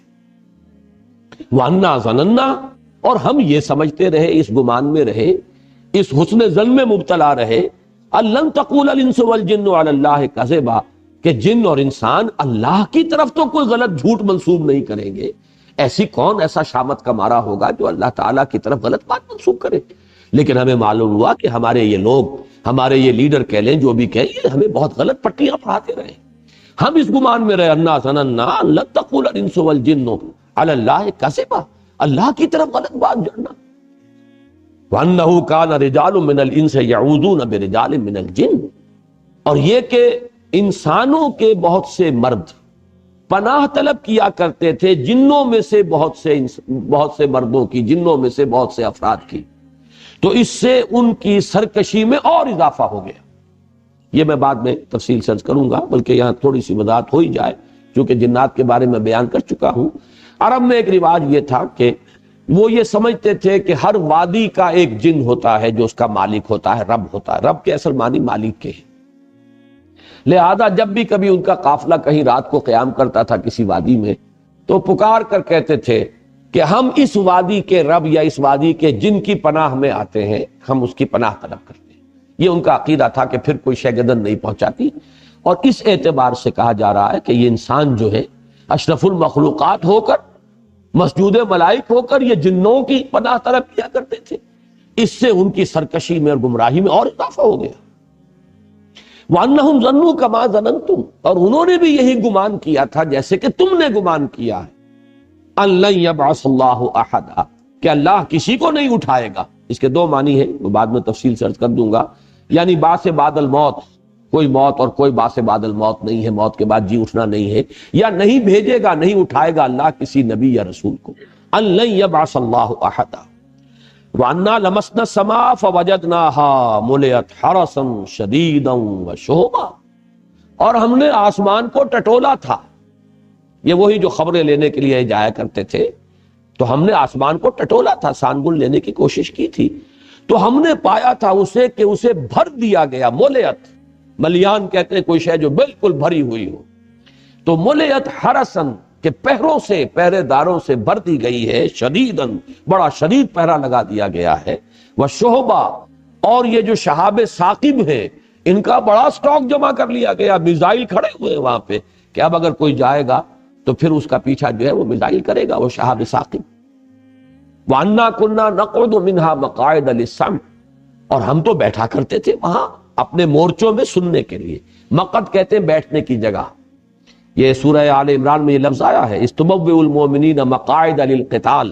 A: وَأَنَّا ظَنَنَّا، اور ہم یہ سمجھتے رہے، اس گمان میں رہے، اس حسن ظن میں مبتلا رہے، لَن تَقُولَ الْإِنسُ وَالْجِنُّ عَلَى اللَّهِ كَذِبًا، کہ جن اور انسان اللہ کی طرف تو کوئی غلط جھوٹ منسوب نہیں کریں گے۔ ایسی کون ایسا شامت کا مارا ہوگا جو اللہ تعالیٰ کی طرف غلط بات منسوب کرے؟ لیکن ہمیں معلوم ہوا کہ ہمارے یہ لوگ، ہمارے یہ لیڈر کہہ لیں جو بھی کہیں، یہ ہمیں بہت غلط پٹیاں پڑھاتے رہے. ہم اس گمان میں رہے انا ظننا ان لن تقول الانس والجن علی اللہ کذبا، اللہ کی طرف غلط بات جڑنا. وانه كان رجال من الانس يعوذون برجال من الجن، اور یہ کہ انسانوں کے بہت سے مرد پناہ طلب کیا کرتے تھے جنوں میں سے بہت سے مردوں کی، جنوں میں سے بہت سے افراد کی، تو اس سے ان کی سرکشی میں اور اضافہ ہو گیا. یہ میں بعد میں تفصیل سے عرض کروں گا، بلکہ یہاں تھوڑی سی وضاحت ہو ہی جائے چونکہ جنات کے بارے میں بیان کر چکا ہوں. عرب میں ایک رواج یہ تھا کہ وہ یہ سمجھتے تھے کہ ہر وادی کا ایک جن ہوتا ہے جو اس کا مالک ہوتا ہے، رب ہوتا ہے. رب کے اصل معنی مالک کے ہیں. لہذا جب بھی کبھی ان کا قافلہ کہیں رات کو قیام کرتا تھا کسی وادی میں، تو پکار کر کہتے تھے کہ ہم اس وادی کے رب یا اس وادی کے جن کی پناہ میں آتے ہیں، ہم اس کی پناہ طلب کرتے ہیں. یہ ان کا عقیدہ تھا کہ پھر کوئی شے گردن نہیں پہنچاتی. اور اس اعتبار سے کہا جا رہا ہے کہ یہ انسان جو ہے اشرف المخلوقات ہو کر، مسجود ملائک ہو کر، یہ جنوں کی پناہ طلب کیا کرتے تھے. اس سے ان کی سرکشی میں اور گمراہی میں اور اضافہ ہو گیا. وَأَنَّهُمْ ظَنُّوا كَمَا ظَنَنْتُمْ، اور انہوں نے بھی یہی گمان کیا تھا جیسے کہ تم نے گمان کیا ہے. أَن لَن يَبْعَثَ اللَّهُ أَحَدًا، کہ اللہ کسی کو نہیں اٹھائے گا. اس کے دو معنی ہیں، وہ بعد میں تفصیل سے عرض کر دوں گا. یعنی بعث بعد الموت، کوئی موت اور کوئی بعث بعد الموت نہیں ہے، موت کے بعد جی اٹھنا نہیں ہے، یا نہیں بھیجے گا، نہیں اٹھائے گا اللہ کسی نبی یا رسول کو. أَن لَن يَبْعَثَ اللَّهُ أَحَدًا وَأَنَّا لَمَسْنَا السَّمَاءَ فَوَجَدْنَاهَا مُلِئَتْ حَرَسًا شَدِيدًا وَشُهُبًا، اور ہم نے آسمان کو ٹٹولا تھا. یہ وہی جو خبریں لینے کے لیے جایا کرتے تھے، تو ہم نے آسمان کو ٹٹولا تھا، سانگن لینے کی کوشش کی تھی، تو ہم نے پایا تھا اسے کہ اسے بھر دیا گیا. مُلِئَتْ، ملیان کہتے ہیں کوئی شے جو بالکل بھری ہوئی ہو، تو مُلِئَتْ حَرَسًا، کہ پہروں سے، پہرے داروں سے بھر دی گئی ہے. شدیداً، بڑا شدید پہرا لگا دیا گیا ہے. وشہبا، اور یہ جو شہاب ثاقب ہیں ان کا بڑا سٹاک جمع کر لیا گیا. میزائل کھڑے ہوئے وہاں پہ کہ اب اگر کوئی جائے گا تو پھر اس کا پیچھا جو ہے وہ میزائل کرے گا، وہ شہاب ثاقب. وَأَنَّا كُنَّا نَقْعُدُ مِنْهَا مَقَاعِدَ لِلسَّمْعِ، اور ہم تو بیٹھا کرتے تھے وہاں اپنے مورچوں میں سننے کے لیے. مقعد کہتے ہیں بیٹھنے کی جگہ. یہ سورہ آل عمران میں یہ لفظ آیا ہے، اِسْتُبَوِّئُ الْمُؤْمِنِينَ مَقَاعِدَ لِلْقِتَالِ.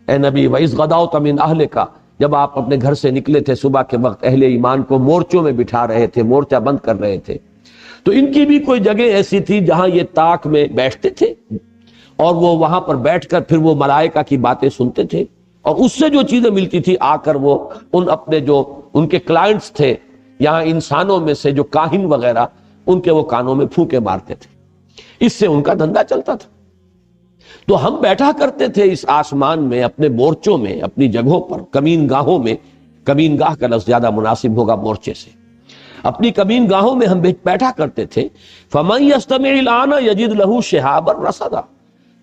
A: اے نبی وَإِذْ غَدَوْتَ مِنْ أَهْلِكَ، جب آپ اپنے گھر سے نکلے تھے صبح کے وقت، اہل ایمان کو مورچوں میں بٹھا رہے تھے، مورچہ بند کر رہے تھے. تو ان کی بھی کوئی جگہ ایسی تھی جہاں یہ طاق میں بیٹھتے تھے، اور وہ وہاں پر بیٹھ کر پھر وہ ملائکہ کی باتیں سنتے تھے، اور اس سے جو چیزیں ملتی تھی آ کر وہ ان اپنے جو ان کے کلائنٹس تھے یہاں انسانوں میں سے جو کاہن وغیرہ، ان کے وہ کانوں میں پھونکے مارتے تھے. اس سے ان کا دھندا چلتا تھا. تو ہم بیٹھا کرتے تھے اس آسمان میں، اپنے مورچوں میں، اپنی جگہوں پر، کمین گاہوں میں. کمین گاہ کا لفظ زیادہ مناسب ہوگا مورچے سے. اپنی کمین گاہوں میں ہم بیٹھا کرتے تھے. فَمَن يَسْتَمِعِ الْآنَ يَجِدْ لَهُ شِهَابًا رَصَدًا،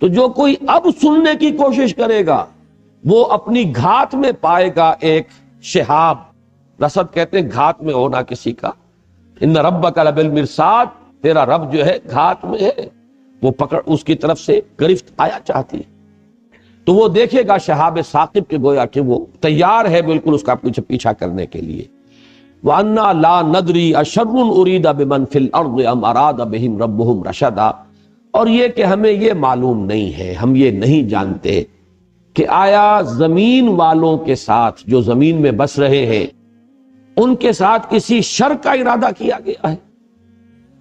A: تو جو کوئی اب سننے کی کوشش کرے گا وہ اپنی گھات میں پائے گا ایک شہاب. رصد کہتے ہیں گھات میں ہونا کسی کا. ان ربک لبالمرصاد، تیرا رب جو ہے گھات میں ہے، وہ پکڑ اس کی طرف سے گرفت آیا چاہتی ہے. تو وہ دیکھے گا شہاب ثاقب کے گویا کہ وہ تیار ہے بالکل اس کا پیچھا کرنے کے لیے. وَأَنَّا لَا نَدْرِي أَشَرٌّ أُرِيدَ بِمَنْ فِي الْأَرْضِ أَمْ أَرَادَ بِهِمْ رَبُّهُمْ رَشَدًا، اور یہ کہ ہمیں یہ معلوم نہیں ہے، ہم یہ نہیں جانتے کہ آیا زمین والوں کے ساتھ، جو زمین میں بس رہے ہیں، ان کے ساتھ کسی شر کا ارادہ کیا گیا ہے.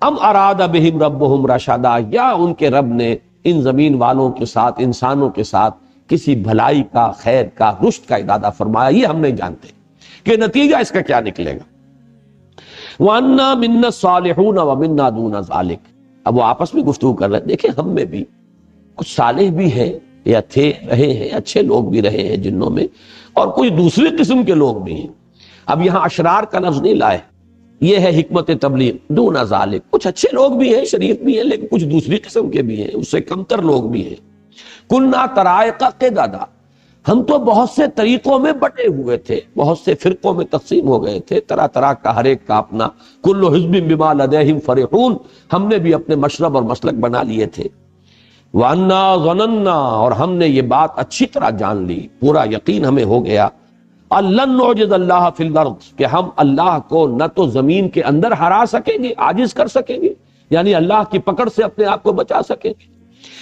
A: ام اراد بہم ربہم رشدا، یا ان کے رب نے ان زمین والوں کے ساتھ، انسانوں کے ساتھ کسی بھلائی کا، خیر کا، رشد کا ارادہ فرمایا. یہ ہم نہیں جانتے کہ نتیجہ اس کا کیا نکلے گا. وَأَنَّا مِنَّا الصَّالِحُونَ وَمِنَّا دُونَ ذَلِكَ، اب وہ آپس میں گفتگو کر رہے ہیں. دیکھیں ہم میں بھی کچھ صالح بھی ہیں یا تھے، رہے ہیں، اچھے لوگ بھی رہے ہیں جنوں میں، اور کچھ دوسری قسم کے لوگ بھی ہیں. اب یہاں اشرار کا لفظ نہیں لائے، یہ ہے حکمت تبلیغ. دون ذالک، کچھ اچھے لوگ بھی ہیں، شریف بھی ہیں، لیکن کچھ دوسری قسم کے بھی ہیں، اس سے کمتر لوگ بھی ہیں. کننا طرائق قددا، ہم تو بہت سے طریقوں میں بٹے ہوئے تھے، بہت سے فرقوں میں تقسیم ہو گئے تھے، طرح طرح کا، ہر ایک کا اپنا. کل حزب بما لدیہم فرحون، ہم نے بھی اپنے مشرب اور مسلک بنا لیے تھے. وَأَنَّا ظَنَنَّا، اور ہم نے یہ بات اچھی طرح جان لی، پورا یقین ہمیں ہو گیا. لن نعجز اللہ فی الارض، کہ ہم اللہ کو نہ تو زمین کے اندر ہرا سکیں گے، عاجز کر سکیں گے، یعنی اللہ کی پکڑ سے اپنے آپ کو بچا سکیں گے،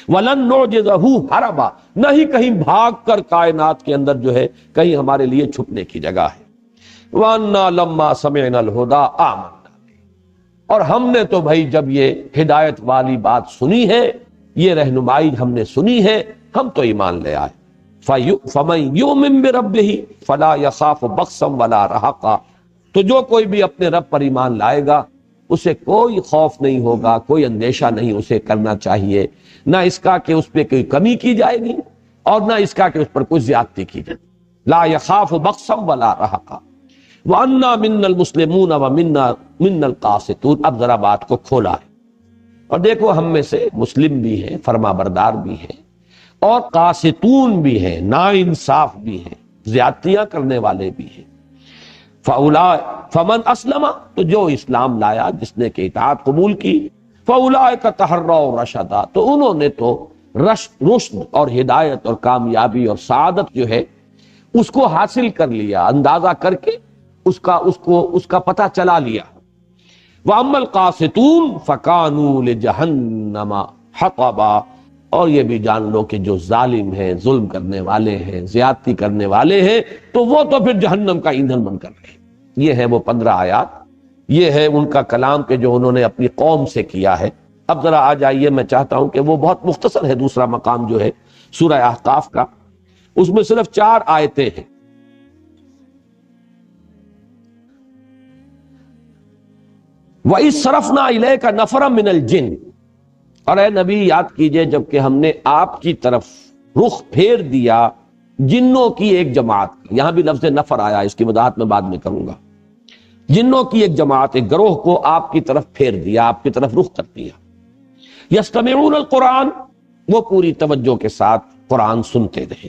A: وَلَن نُعْجِزَهُ حَرَبًا، نہ ہی کہیں بھاگ کر کائنات کے اندر جو ہے کہیں ہمارے لیے چھپنے کی جگہ ہے۔ وَأَنَّا لَمَّا سَمِعْنَا الْهُدَىٰ آمَنَّا بِهِ، اور ہم نے تو بھائی جب یہ ہدایت والی بات سنی ہے، یہ رہنمائی ہم نے سنی ہے، ہم تو ایمان لے آئے۔ فَمَن يُؤْمِن بِرَبِّهِ فَلَا يَخَافُ بَخْسًا وَلَا رَهَقًا، تو جو کوئی بھی اپنے رب پر ایمان لائے گا اسے کوئی خوف نہیں ہوگا، کوئی اندیشہ نہیں اسے کرنا چاہیے، نہ اس کا کہ اس پہ کوئی کمی کی جائے گی اور نہ اس کا کہ اس پر کوئی زیادتی کی جائے گی۔ لا يخاف بخسا ولا رہقا وَأَنَّا مِنَّا الْمُسْلِمُونَ وَمِنَّا الْقَاسِطُونَ۔ اب ذرا بات کو کھولا ہے اور دیکھو ہم میں سے مسلم بھی ہیں، فرما بردار بھی ہیں، اور قاسطون بھی ہیں، نا انصاف بھی ہیں، زیادتیاں کرنے والے بھی ہیں۔ فمن اسلم، تو جو اسلام لایا، جس نے کہ اطاعت قبول کی، فاولئک تحروا رشدا، تو انہوں نے تو رشد اور ہدایت اور کامیابی اور سعادت جو ہے اس کو حاصل کر لیا، اندازہ کر کے اس کا پتہ چلا لیا۔ واما القاسطون فکانوا لجہنم حطبا، اور یہ بھی جان لو کہ جو ظالم ہیں، ظلم کرنے والے ہیں، زیادتی کرنے والے ہیں، تو وہ تو پھر جہنم کا ایندھن بن کر رہے ہیں۔ یہ ہے وہ 15 آیات، یہ ہے ان کا کلام کہ جو انہوں نے اپنی قوم سے کیا ہے۔ اب ذرا آ جائیے، میں چاہتا ہوں کہ وہ بہت مختصر ہے، دوسرا مقام جو ہے سورہ احقاف کا، اس میں صرف 4 آیتیں ہیں۔ وَإِذْ صَرَفْنَا إِلَيْكَ نَفَرًا مِنَ الْجِنِّ، اور اے نبی یاد کیجئے جب کہ ہم نے آپ کی طرف رخ پھیر دیا جنوں کی ایک جماعت، یہاں بھی لفظ نفر آیا، اس کی وضاحت میں بعد میں کروں گا۔ جنوں کی ایک جماعت، ایک گروہ کو آپ کی طرف پھیر دیا، آپ کی طرف رخ کر دیا۔ یستمعون القرآن، وہ پوری توجہ کے ساتھ قرآن سنتے رہے۔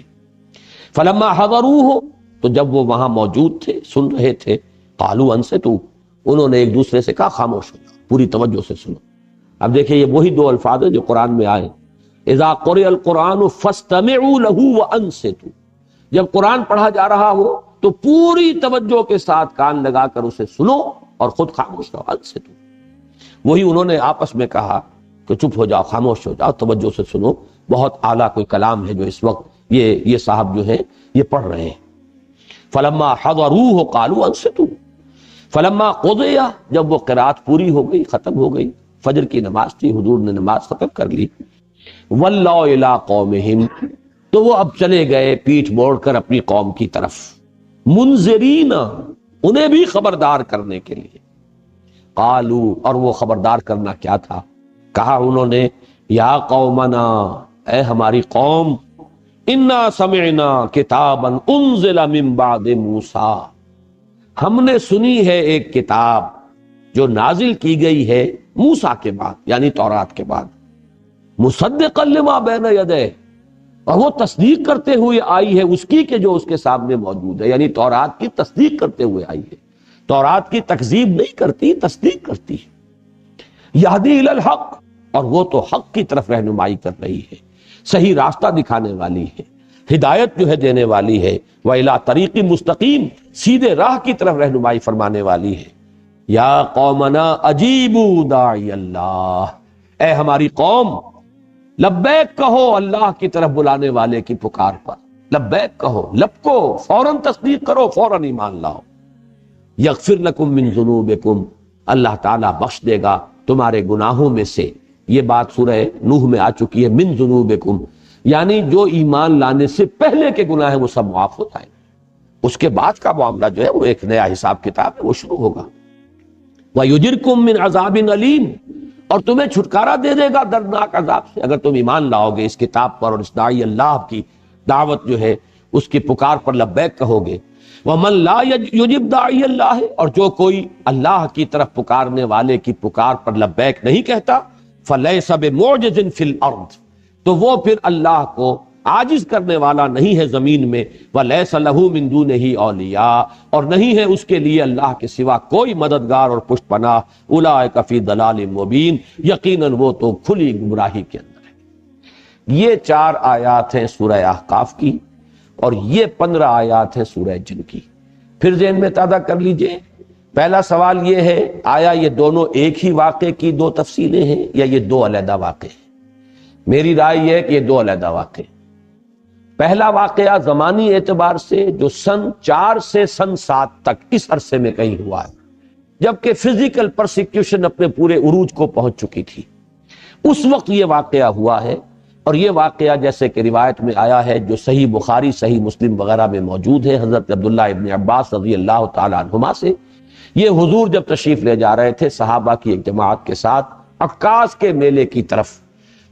A: فلما حضروہ، تو جب وہ وہاں موجود تھے، سن رہے تھے، قالوا انصتوا، انہوں نے ایک دوسرے سے کہا خاموش ہو جاؤ، پوری توجہ سے سنو۔ اب دیکھیں یہ وہی 2 الفاظ ہیں جو قرآن میں آئے، اذا قرئ القرآن فاستمعوا له وانصتوا، جب قرآن پڑھا جا رہا ہو تو پوری توجہ کے ساتھ کان لگا کر اسے سنو اور خود خاموش رہو، انصتوا۔ وہی انہوں نے آپس میں کہا کہ چپ ہو جاؤ، خاموش ہو جاؤ، توجہ سے سنو، بہت اعلیٰ کوئی کلام ہے جو اس وقت یہ صاحب جو ہیں یہ پڑھ رہے ہیں۔ فلما حضروہ قالوا انصتوا فلما قضی، جب وہ قرات پوری ہو گئی، ختم ہو گئی، فجر کی نماز تھی، حضور نے نماز ختم کر لی، ولوا الی قومہم، تو وہ اب چلے گئے پیٹھ موڑ کر اپنی قوم کی طرف، منذرین، انہیں بھی خبردار کرنے کے لیے۔ قالو، اور وہ خبردار کرنا کیا تھا؟ کہا انہوں نے یا قومنا، اے ہماری قوم، انا سمعنا کتابا انزل من بعد موسیٰ، ہم نے سنی ہے ایک کتاب جو نازل کی گئی ہے موسیٰ کے بعد، یعنی تورات کے بعد، مصدقا لما بین یدیہ، اور وہ تصدیق کرتے ہوئے آئی ہے اس کی کہ جو اس کے سامنے موجود ہے، یعنی تورات کی تصدیق کرتے ہوئے آئی ہے، تورات کی تکذیب نہیں کرتی، تصدیق کرتی ہے۔ یہدی الی الحق، اور وہ تو حق کی طرف رہنمائی کر رہی ہے، صحیح راستہ دکھانے والی ہے، ہدایت جو ہے دینے والی ہے، وَإِلَىٰ طَرِيقٍ مُسْتَقِيمٍ، سیدھے راہ کی طرف رہنمائی فرمانے والی ہے۔ یا قومنا اجیبوا داعی اللہ، اے ہماری قوم لبیک کہو اللہ کی طرف بلانے والے کی پکار پر، لبیک کہو، لبکو، فوراً تصدیق کرو، فوراً ایمان لاؤ۔ یغفر لکم من ذنوبکم، اللہ تعالیٰ بخش دے گا تمہارے گناہوں میں سے، یہ بات سورہ نوح میں آ چکی ہے، من ذنوبکم، یعنی جو ایمان لانے سے پہلے کے گناہ ہیں وہ سب معاف ہو جائیں، اس کے بعد کا معاملہ جو ہے وہ ایک نیا حساب کتاب ہے، وہ شروع ہوگا۔ وَيُجِرْكُم مِّنْ عَذَابٍ أَلِيمٍ، اور تمہیں چھٹکارا دے دے گا دردناک عذاب سے، اگر تم ایمان لاؤ گے اس کتاب پر اور اس داعی اللہ کی دعوت جو ہے اس کی پکار پر لبیک کہو گے۔ وَمَن لَا يُجِبْ دَاعِيَ اللَّهِ، اور جو کوئی اللہ کی طرف پکارنے والے کی پکار پر لبیک نہیں کہتا، فَلَيْسَ بِمُعْجِزٍ فِي الْأَرْضِ، تو وہ پھر اللہ کو عاجز کرنے والا نہیں ہے زمین میں، وَلَيْسَ لَهُ مِن دُونِهِ أَوْلِيَاء، اور نہیں ہے اس کے لیے اللہ کے سوا کوئی مددگار اور پشت پناہ، أُولَٰئِكَ فِي ضَلَالٍ مُّبِينٍ، یقیناً وہ تو کھلی گمراہی کے اندر ہے۔ یہ 4 آیات ہیں سورہ احقاف کی، اور یہ 15 آیات ہے سورہ جن کی۔ پھر ذہن میں تازہ کر لیجئے، پہلا سوال یہ ہے، آیا یہ دونوں ایک ہی واقعے کی دو تفصیلیں ہیں یا یہ دو علیحدہ واقعے ہیں؟ میری رائے یہ ہے کہ یہ دو علیحدہ واقعے۔ پہلا واقعہ زمانی اعتبار سے جو سن 4 سے سن 7 تک اس عرصے میں کہیں ہوا ہے، جبکہ فزیکل پرسیکیوشن اپنے پورے عروج کو پہنچ چکی تھی، اس وقت یہ واقعہ ہوا ہے۔ اور یہ واقعہ جیسے کہ روایت میں آیا ہے جو صحیح بخاری صحیح مسلم وغیرہ میں موجود ہے حضرت عبداللہ ابن عباس رضی اللہ تعالی عنہما سے، یہ حضور جب تشریف لے جا رہے تھے صحابہ کی ایک جماعت کے ساتھ عکاظ کے میلے کی طرف،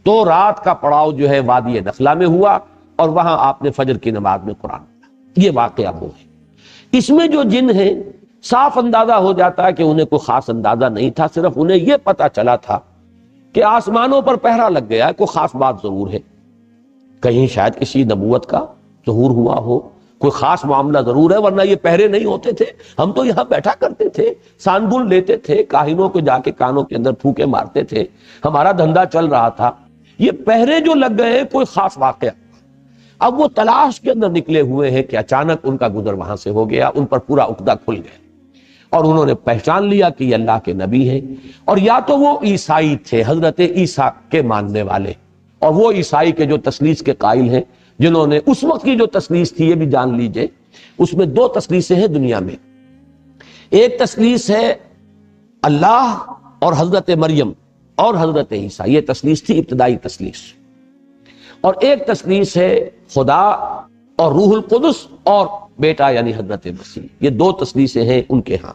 A: تو رات کا پڑاؤ جو ہے وادی نخلا میں ہوا اور وہاں آپ نے فجر کی نماز میں قرآن پڑھا۔ یہ واقعہ وہ ہے۔ اس میں جو جن ہیں صاف اندازہ ہو جاتا ہے کہ انہیں کوئی خاص اندازہ نہیں تھا، صرف انہیں یہ پتا چلا تھا کہ آسمانوں پر پہرا لگ گیا ہے، کوئی خاص بات ضرور ہے، کہیں شاید کسی نبوت کا ظہور ہوا ہو، کوئی خاص معاملہ ضرور ہے، ورنہ یہ پہرے نہیں ہوتے تھے، ہم تو یہاں بیٹھا کرتے تھے، سانگن لیتے تھے، کاہنوں کو جا کے کانوں کے اندر پھونکے مارتے تھے، ہمارا دھندا چل رہا تھا۔ یہ پہرے جو لگ گئے کوئی خاص واقعہ، اب وہ تلاش کے اندر نکلے ہوئے ہیں کہ اچانک ان کا گزر وہاں سے ہو گیا، ان پر پورا عقدہ کھل گیا اور انہوں نے پہچان لیا کہ یہ اللہ کے نبی ہیں، اور یا تو وہ عیسائی تھے، حضرت عیسیٰ کے ماننے والے، اور وہ عیسائی کے جو تثلیث کے قائل ہیں، جنہوں نے اس وقت کی جو تثلیث تھی، یہ بھی جان لیجئے، اس میں دو تثلیثیں ہیں دنیا میں۔ ایک تثلیث ہے اللہ اور حضرت مریم اور حضرت عیسیٰ، یہ تثلیث تھی ابتدائی تثلیث، اور ایک تثلیث ہے خدا اور روح القدس اور بیٹا یعنی حضرت مسیح، یہ دو تثلیثیں ہیں ان کے ہاں۔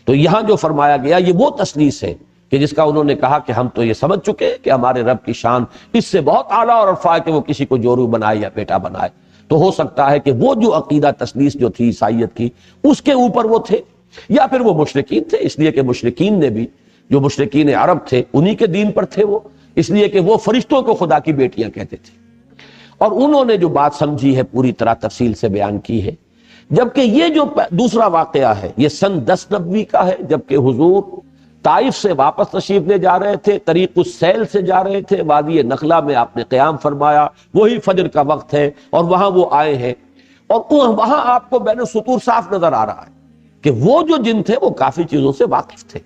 A: تو یہاں جو فرمایا گیا یہ وہ تثلیث ہے کہ جس کا انہوں نے کہا کہ ہم تو یہ سمجھ چکے کہ ہمارے رب کی شان اس سے بہت اعلیٰ اور ارفع ہے کہ وہ کسی کو جورو بنائے یا بیٹا بنائے، تو ہو سکتا ہے کہ وہ جو عقیدہ تثلیث جو تھی عیسائیت کی اس کے اوپر وہ تھے، یا پھر وہ مشرکین تھے، اس لیے کہ مشرکین نے بھی، جو مشرکین عرب تھے انہی کے دین پر تھے وہ، اس لیے کہ وہ فرشتوں کو خدا کی بیٹیاں کہتے تھے، اور انہوں نے جو بات سمجھی ہے پوری طرح تفصیل سے بیان کی ہے۔ جبکہ یہ جو دوسرا واقعہ ہے یہ سن 10 نبوی کا ہے، جبکہ حضور طائف سے واپس تشریف لے جا رہے تھے، طریق السیل سے جا رہے تھے، وادی نخلا میں آپ نے قیام فرمایا، وہی فجر کا وقت ہے اور وہاں وہ آئے ہیں، اور وہاں آپ کو بین السطور صاف نظر آ رہا ہے کہ وہ جو جن تھے وہ کافی چیزوں سے واقف تھے،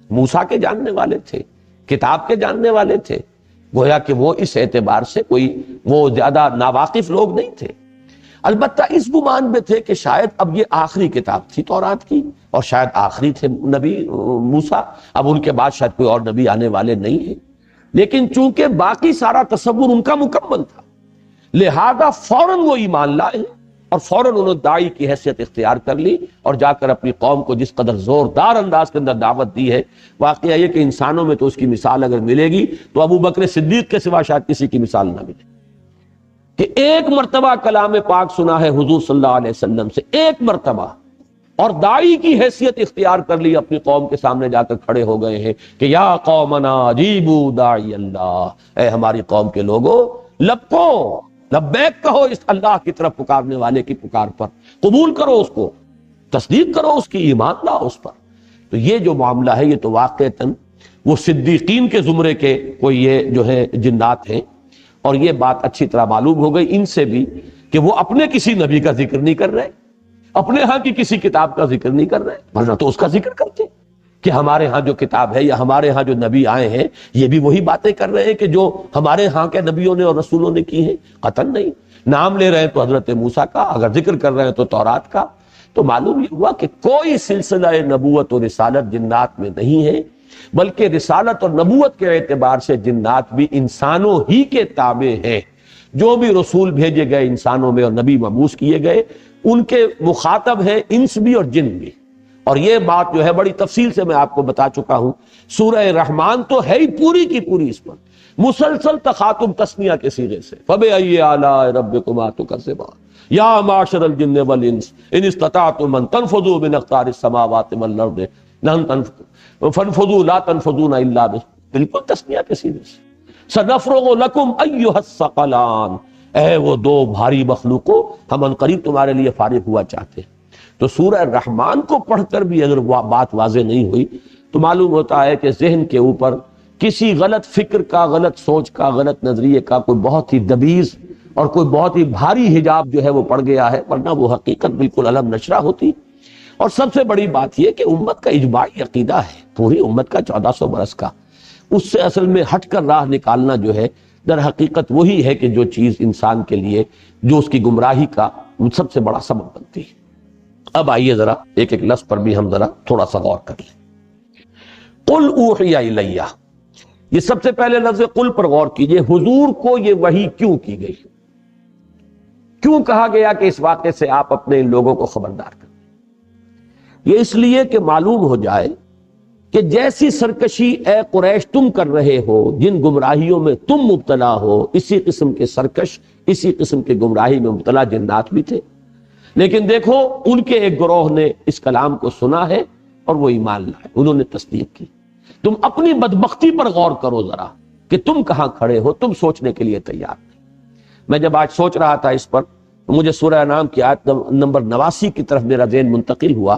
A: موسیٰ کے جاننے والے تھے، کتاب کے جاننے والے تھے، گویا کہ وہ اس اعتبار سے کوئی وہ زیادہ ناواقف لوگ نہیں تھے۔ البتہ اس گمان میں تھے کہ شاید اب یہ آخری کتاب تھی تورات کی، اور شاید آخری تھے نبی موسیٰ، اب ان کے بعد شاید کوئی اور نبی آنے والے نہیں ہیں، لیکن چونکہ باقی سارا تصور ان کا مکمل تھا، لہذا فوراً وہ ایمان لائے اور فوراً انہوں نے داعی کی حیثیت اختیار کر لی اور جا کر اپنی قوم کو جس قدر زوردار انداز کے اندر دعوت دی ہے۔ واقعہ یہ کہ انسانوں میں تو اس کی مثال اگر ملے گی تو ابو بکر صدیق کے سوا شاید کسی کی مثال نہ ملے، کہ ایک مرتبہ کلام پاک سنا ہے حضور صلی اللہ علیہ وسلم سے، ایک مرتبہ، اور داعی کی حیثیت اختیار کر لی، اپنی قوم کے سامنے جا کر کھڑے ہو گئے ہیں کہ یا قومنا اجیبوا داعی اللہ، اے ہماری قوم کے لوگوں لبکو، لبیک کہو اس اللہ کی طرف پکارنے والے کی پکار پر، قبول کرو اس کو، تصدیق کرو اس کی، ایمان لاؤ اس پر۔ تو یہ جو معاملہ ہے یہ تو واقعتاً وہ صدیقین کے زمرے کے کوئی یہ جو ہے جنات ہیں، اور یہ بات اچھی طرح معلوم ہو گئی ان سے بھی کہ وہ اپنے کسی نبی کا ذکر نہیں کر رہے، اپنے ہاں کی کسی کتاب کا ذکر نہیں کر رہے، ورنہ تو اس کا ذکر کرتے کہ ہمارے ہاں جو کتاب ہے یا ہمارے ہاں جو نبی آئے ہیں یہ بھی وہی باتیں کر رہے ہیں کہ جو ہمارے ہاں کے نبیوں نے اور رسولوں نے کی ہیں، قطعاً نہیں۔ نام لے رہے ہیں تو حضرت موسیٰ کا، اگر ذکر کر رہے ہیں تو تورات کا، تو معلوم یہ ہوا کہ کوئی سلسلہ نبوت و رسالت جنات میں نہیں ہے، بلکہ رسالت اور نبوت کے اعتبار سے جنات بھی انسانوں ہی کے تابع ہیں، جو بھی رسول بھیجے گئے انسانوں میں اور نبی مبعوث کیے گئے ان کے مخاطب ہیں انس بھی اور جن بھی، اور یہ بات جو ہے بڑی تفصیل سے میں آپ کو بتا چکا ہوں۔ سورہ رحمان تو ہے ہی پوری کی پوری اس پر مسلسل تخاطب تسنیہ کے صیغے سے، فَبِأَيِّ آلَاءِ رَبِّكُمَا تُكَذِّبَانِ یا معشر الجن والانس ان استطعتم ان تنفذوا من اقطار السماوات والارض فانفذوا لا تنفذون الا بالکل تسنیہ کے سینے سے، سنفرغ لکم ایھا الثقلان، اے وہ دو بھاری مخلوقوں ہم ان قریب تمہارے لیے فارغ ہوا چاہتے ہیں۔ تو سورہ رحمان کو پڑھ کر بھی اگر بات واضح نہیں ہوئی تو معلوم ہوتا ہے کہ ذہن کے اوپر کسی غلط فکر کا، غلط سوچ کا، غلط نظریے کا کوئی بہت ہی دبیز اور کوئی بہت ہی بھاری حجاب جو ہے وہ پڑ گیا ہے، ورنہ وہ حقیقت بالکل علم نشرہ ہوتی۔ اور سب سے بڑی بات یہ کہ امت کا اجماعی عقیدہ ہے، پوری امت کا 1400 برس کا، اس سے اصل میں ہٹ کر راہ نکالنا جو ہے در حقیقت وہی ہے کہ جو چیز انسان کے لیے جو اس کی گمراہی کا سب سے بڑا سبب بنتی ہے۔ اب آئیے ذرا ایک ایک لفظ پر بھی ہم ذرا تھوڑا سا غور کر لیں۔ قل اوحی الیہ، یہ سب سے پہلے لفظ قل پر غور کیجئے، حضور کو یہ وحی کیوں کی گئی؟ کیوں کہا گیا کہ اس واقعے سے آپ اپنے ان لوگوں کو خبردار کریں؟ یہ اس لیے کہ معلوم ہو جائے کہ جیسی سرکشی اے قریش تم کر رہے ہو، جن گمراہیوں میں تم مبتلا ہو، اسی قسم کے سرکش، اسی قسم کے گمراہی میں مبتلا جنات بھی تھے، لیکن دیکھو ان کے ایک گروہ نے اس کلام کو سنا ہے اور وہ ایمان لائے، انہوں نے تصدیق کی۔ تم اپنی بدبختی پر غور کرو ذرا کہ تم کہاں کھڑے ہو، تم سوچنے کے لیے تیار نہیں۔ میں جب آج سوچ رہا تھا اس پر، مجھے سورہ انعام کی آیت نمبر 89 کی طرف میرا ذہن منتقل ہوا۔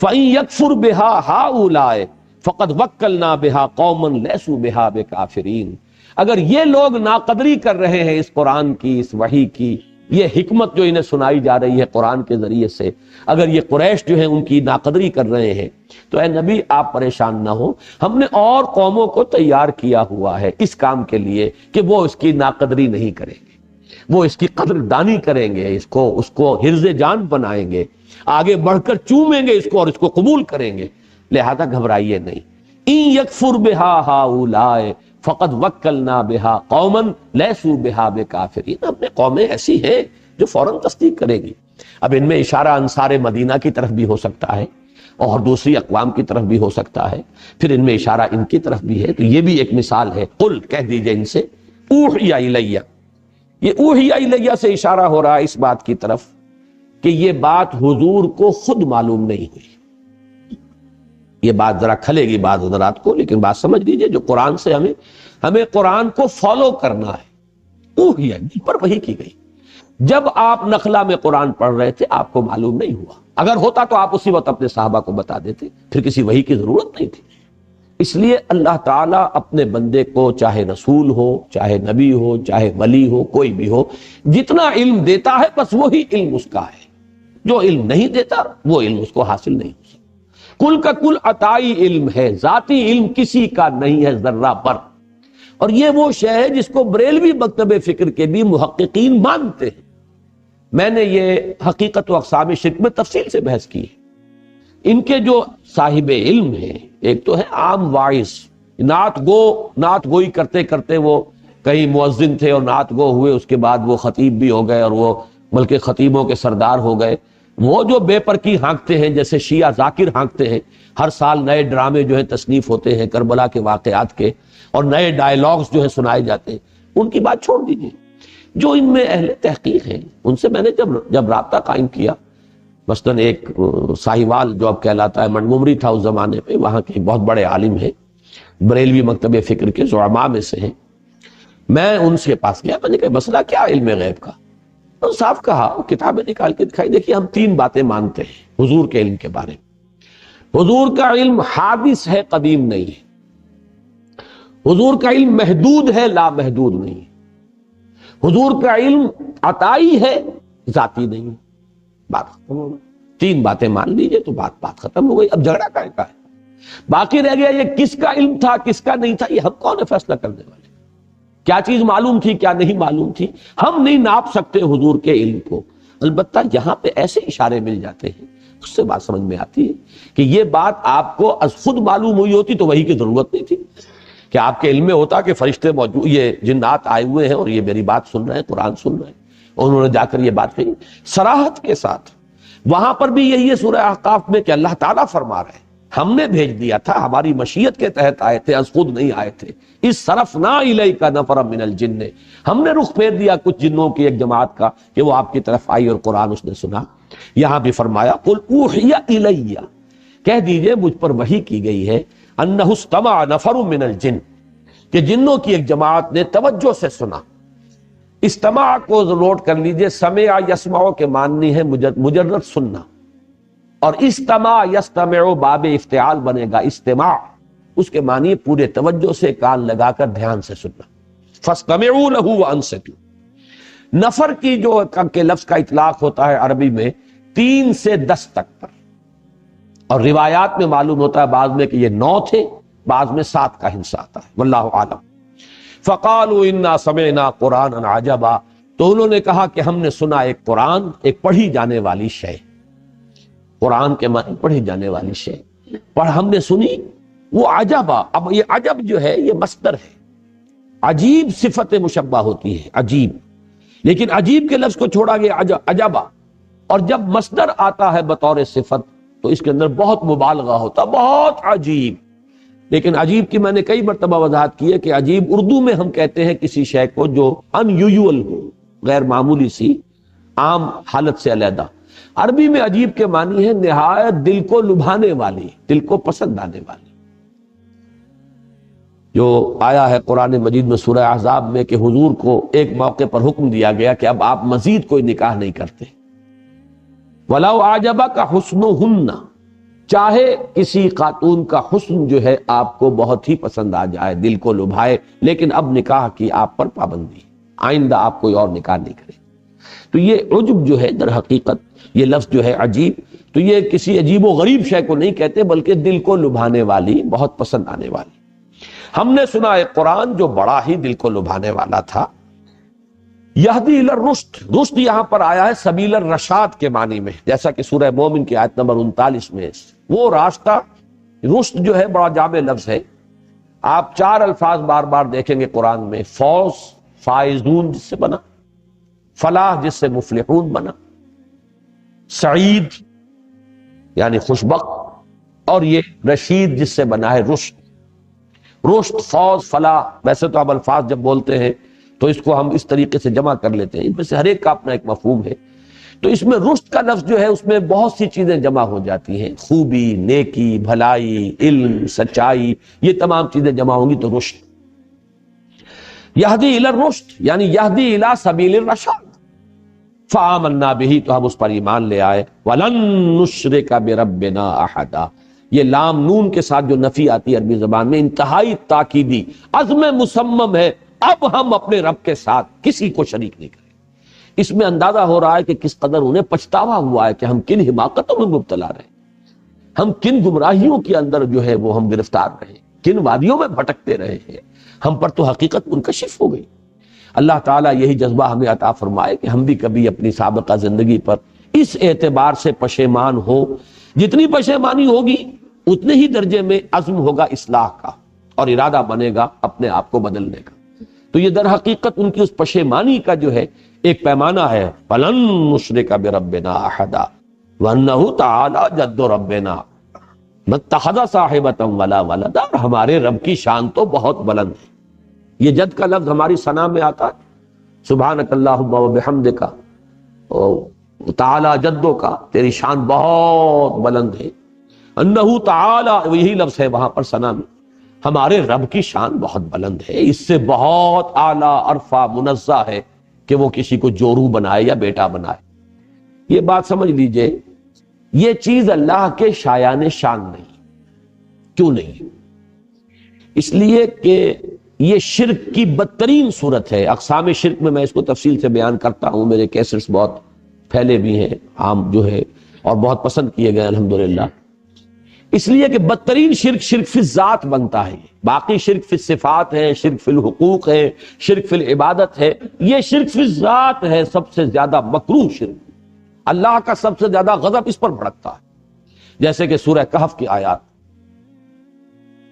A: فَإِن يَكْفُرْ بِهَا هَؤُلَاءِ فَقَدْ وَكَّلْنَا بِهَا قَوْمًا لَيْسُوا بِهَا بِكَافِرِينَ، اگر یہ لوگ ناقدری کر رہے ہیں اس قرآن کی، اس وحی کی، یہ حکمت جو انہیں سنائی جا رہی ہے قرآن کے ذریعے سے، اگر یہ قریش جو ہیں ان کی ناقدری کر رہے ہیں تو اے نبی آپ پریشان نہ ہو، ہم نے اور قوموں کو تیار کیا ہوا ہے اس کام کے لیے کہ وہ اس کی ناقدری نہیں کریں گے، وہ اس کی قدر دانی کریں گے، اس کو حرز جان بنائیں گے، آگے بڑھ کر چومیں گے اس کو اور اس کو قبول کریں گے، لہذا گھبرائیے نہیں۔ ان یکفر بہا ہؤلاء فقد وکلنا بہا قوما لیسوا بہا بکافرین، ہم نے قومیں ایسی ہیں جو فوراً تصدیق کرے گی۔ اب ان میں اشارہ انصار مدینہ کی طرف بھی ہو سکتا ہے اور دوسری اقوام کی طرف بھی ہو سکتا ہے، پھر ان میں اشارہ ان کی طرف بھی ہے، تو یہ بھی ایک مثال ہے۔ قل کہہ دیجئے ان سے اوحی الیہ، یہ اوحی الیہ سے اشارہ ہو رہا ہے اس بات کی طرف کہ یہ بات حضور کو خود معلوم نہیں ہوئی۔ یہ بات ذرا کھلے گی بعض حضرات کو، لیکن بات سمجھ لیجئے، جو قرآن سے ہمیں قرآن کو فالو کرنا ہے، اوحی پر وحی کی گئی۔ جب آپ نخلا میں قرآن پڑھ رہے تھے آپ کو معلوم نہیں ہوا، اگر ہوتا تو آپ اسی وقت اپنے صحابہ کو بتا دیتے، پھر کسی وحی کی ضرورت نہیں تھی۔ اس لیے اللہ تعالیٰ اپنے بندے کو چاہے رسول ہو، چاہے نبی ہو، چاہے ولی ہو، کوئی بھی ہو، جتنا علم دیتا ہے بس وہی علم اس کا ہے، جو علم نہیں دیتا وہ علم اس کو حاصل نہیں ہو سکتا۔ کل کا کل عطائی علم ہے، ذاتی علم کسی کا نہیں ہے ذرہ پر، اور یہ وہ شے ہے جس کو بریلوی مکتب فکر کے بھی محققین مانتے ہیں۔ میں نے یہ حقیقت و اقسام شرک میں تفصیل سے بحث کی ہے۔ ان کے جو صاحب علم ہیں، ایک تو ہے عام واعظ، نعت گوئی کرتے کرتے وہ کہیں مؤذن تھے اور نعت گو ہوئے، اس کے بعد وہ خطیب بھی ہو گئے اور وہ بلکہ خطیبوں کے سردار ہو گئے۔ وہ جو بے پرکی ہانکتے ہیں، جیسے شیعہ ذاکر ہانکتے ہیں، ہر سال نئے ڈرامے جو ہیں تصنیف ہوتے ہیں کربلا کے واقعات کے، اور نئے ڈائیلاگز جو ہیں سنائے جاتے ہیں، ان کی بات چھوڑ دیجیے۔ جو ان میں اہل تحقیق ہیں ان سے میں نے جب رابطہ قائم کیا، مثلاً ایک ساہیوال جو اب کہلاتا ہے، منگومری تھا اس زمانے پہ، وہاں کے بہت بڑے عالم ہیں، بریلوی مکتب فکر کے زعماء میں سے ہیں، میں ان سے پاس گیا، میں نے کہا مسئلہ کیا علم غیب کا؟ تو صاف کہا، کتابیں نکال کے دکھائی، دیکھیے ہم 3 باتیں مانتے ہیں حضور کے علم کے بارے میں۔ حضور کا علم حادث ہے، قدیم نہیں ہے۔ حضور کا علم محدود ہے، لا محدود نہیں ہے۔ حضور کا علم عطائی ہے، ذاتی نہیں ہے۔ بات ختم ہو گئی، 3 باتیں مان لیجئے تو بات ختم ہو گئی۔ اب جھگڑا کا ہے؟ باقی رہ گیا یہ کس کا علم تھا کس کا نہیں تھا، یہ ہم کون ہے فیصلہ کرنے والے؟ کیا چیز معلوم تھی کیا نہیں معلوم تھی، ہم نہیں ناپ سکتے حضور کے علم کو۔ البتہ یہاں پہ ایسے اشارے مل جاتے ہیں، اس سے بات سمجھ میں آتی ہے کہ یہ بات آپ کو از خود معلوم ہوئی ہوتی تو وحی کی ضرورت نہیں تھی، کہ آپ کے علم میں ہوتا کہ فرشتے موجود، یہ جنات آئے ہوئے ہیں اور یہ میری بات سن رہے ہیں، قرآن سن رہے ہیں، اور انہوں نے جا کر یہ بات کہی صراحت کے ساتھ۔ وہاں پر بھی یہی ہے سورہ احقاف میں کہ اللہ تعالیٰ فرما رہے ہیں ہم نے بھیج دیا تھا، ہماری مشیت کے تحت آئے تھے، از خود نہیں آئے تھے۔ اس صرفنا الیک نفرا من الجن، ہم نے رخ پھیر دیا کچھ جنوں کی ایک جماعت کا کہ وہ آپ کی طرف آئی اور قرآن اس نے سنا۔ یہاں بھی فرمایا قل اوحی الی، کہہ دیجئے مجھ پر وحی کی گئی ہے، انہ استمع نفر من الجن، کہ جنوں کی ایک جماعت نے توجہ سے سنا۔ استماع کو نوٹ کر لیجئے، سمع یسمع کے معنی ہے مجرد سننا، اور استماع یستمع باب افتعال بنے گا استماع، اس کے معنی پورے توجہ سے کان لگا کر دھیان سے سننا۔ فاستمعوا له وانصتوا، نفر کی جو کے لفظ کا اطلاق ہوتا ہے عربی میں 3 سے 10 تک پر، اور روایات میں معلوم ہوتا ہے بعض میں کہ یہ 9 تھے، بعض میں 7 کا حصہ آتا ہے، واللہ عالم۔ فقالوا انا سمعنا قرانا عجبا، تو انہوں نے کہا کہ ہم نے سنا ایک قرآن، ایک پڑھی جانے والی شے، قرآن کے معنی پڑھی جانے والی شے، پر ہم نے سنی وہ عجبا۔ اب یہ عجب جو ہے یہ مصدر ہے، عجیب صفت مشبہ ہوتی ہے، عجیب، لیکن عجیب کے لفظ کو چھوڑا گیا عجبا، اور جب مصدر آتا ہے بطور صفت تو اس کے اندر بہت مبالغہ ہوتا، بہت عجیب۔ لیکن عجیب کی میں نے کئی مرتبہ وضاحت کی ہے کہ عجیب اردو میں ہم کہتے ہیں کسی شے کو جو ان یوزول ہو، غیر معمولی سی، عام حالت سے علیحدہ۔ عربی میں عجیب کے معنی ہے نہایت دل کو لبھانے والی، دل کو پسند آنے والی۔ جو آیا ہے قرآن مجید میں سورہ احزاب میں کہ حضور کو ایک موقع پر حکم دیا گیا کہ اب آپ مزید کوئی نکاح نہیں کرتے۔ وَلَوْ أَعْجَبَكَ حُسْنُهُنَّ، چاہے کسی خاتون کا حسن جو ہے آپ کو بہت ہی پسند آ جائے، دل کو لبھائے، لیکن اب نکاح کی آپ پر پابندی، آئندہ آپ کوئی اور نکاح نہیں کرے۔ تو یہ عجب جو ہے در حقیقت یہ لفظ جو ہے عجیب، تو یہ کسی عجیب و غریب شے کو نہیں کہتے بلکہ دل کو لبھانے والی، بہت پسند آنے والی۔ ہم نے سنا ایک قرآن جو بڑا ہی دل کو لبھانے والا تھا۔ یہدی الی الرشد، رشد یہاں پر آیا ہے سبیل الرشاد کے معنی میں، جیسا کہ سورہ مومن کی آیت نمبر 39 میں وہ راستہ، رشد جو ہے بڑا جامع لفظ ہے۔ آپ 4 الفاظ بار بار دیکھیں گے قرآن میں، فوز، فائزون جس سے بنا، فلاح جس سے مفلحون بنا، سعید یعنی خوشبخت، اور یہ رشید جس سے بنا ہے رشد۔ رشد، فوز، فلاح، ویسے تو اب الفاظ جب بولتے ہیں تو اس کو ہم اس طریقے سے جمع کر لیتے ہیں، ان میں سے ہر ایک کا اپنا ایک مفہوم ہے۔ تو اس میں رشد کا لفظ جو ہے اس میں بہت سی چیزیں جمع ہو جاتی ہیں، خوبی، نیکی، بھلائی، علم، سچائی، یہ تمام چیزیں جمع ہوں گی تو رشد۔ یہدی الی الرشد یعنی یہدی الی سبیل الرشاد، فآمنا بہ، تو ہم اس پر ایمان لے آئے، ولن نشرک بربنا احدا، یہ لام نون کے ساتھ جو نفی آتی ہے عربی زبان میں انتہائی تاکیدی، عزم مصمم ہے، اب ہم اپنے رب کے ساتھ کسی کو شریک نہیں کریں۔ اس میں اندازہ ہو رہا ہے کہ کس قدر انہیں پچھتاوا ہوا ہے کہ ہم کن حماقتوں میں مبتلا رہے، ہم کن گمراہیوں کے اندر جو ہے وہ ہم گرفتار رہے، کن وادیوں میں بھٹکتے رہے ہیں، ہم پر تو حقیقت منکشف ہو گئی۔ اللہ تعالیٰ یہی جذبہ ہمیں عطا فرمائے کہ ہم بھی کبھی اپنی سابقہ زندگی پر اس اعتبار سے پشیمان ہو، جتنی پشیمانی ہوگی اتنے ہی درجے میں عزم ہوگا اصلاح کا اور ارادہ بنے گا اپنے آپ کو بدلنے کا۔ تو یہ در حقیقت ان کی اس پشیمانی کا جو ہے ایک پیمانہ ہے، فَلَن نُشْرِكَ بِرَبِّنَا أَحَدًا وَأَنَّهُ تَعَالَى جَدُّ رَبِّنَا مَا اتَّخَذَ صَاحِبَةً وَلَا وَلَدًا، ہمارے رب کی شان تو بہت بلند ہے۔ یہ جد کا لفظ ہماری ثنا میں آتا ہے، سبحانک اللہم وبحمدک، تعالی جدو کا، تیری شان بہت بلند ہے۔ انہ تعالی، یہی لفظ ہے وہاں پر ثنا میں، ہمارے رب کی شان بہت بلند ہے، اس سے بہت اعلیٰ عرفہ منزہ ہے کہ وہ کسی کو جورو بنائے یا بیٹا بنائے۔ یہ بات سمجھ لیجئے، یہ چیز اللہ کے شایان شان نہیں۔ کیوں نہیں؟ اس لیے کہ یہ شرک کی بدترین صورت ہے۔ اقسام شرک میں اس کو تفصیل سے بیان کرتا ہوں، میرے کیسٹس بہت پھیلے بھی ہیں، عام جو ہے، اور بہت پسند کیے گئے الحمدللہ۔ اس لیے کہ بدترین شرک شرک فی الذات بنتا ہے، باقی شرک فی الصفات ہے، شرک فی الحقوق ہے، شرک فی العبادت ہے، یہ شرک فی الذات ہے، سب سے زیادہ مکروہ شرک، اللہ کا سب سے زیادہ غضب اس پر بھڑکتا ہے۔ جیسے کہ سورہ کہف کی آیات،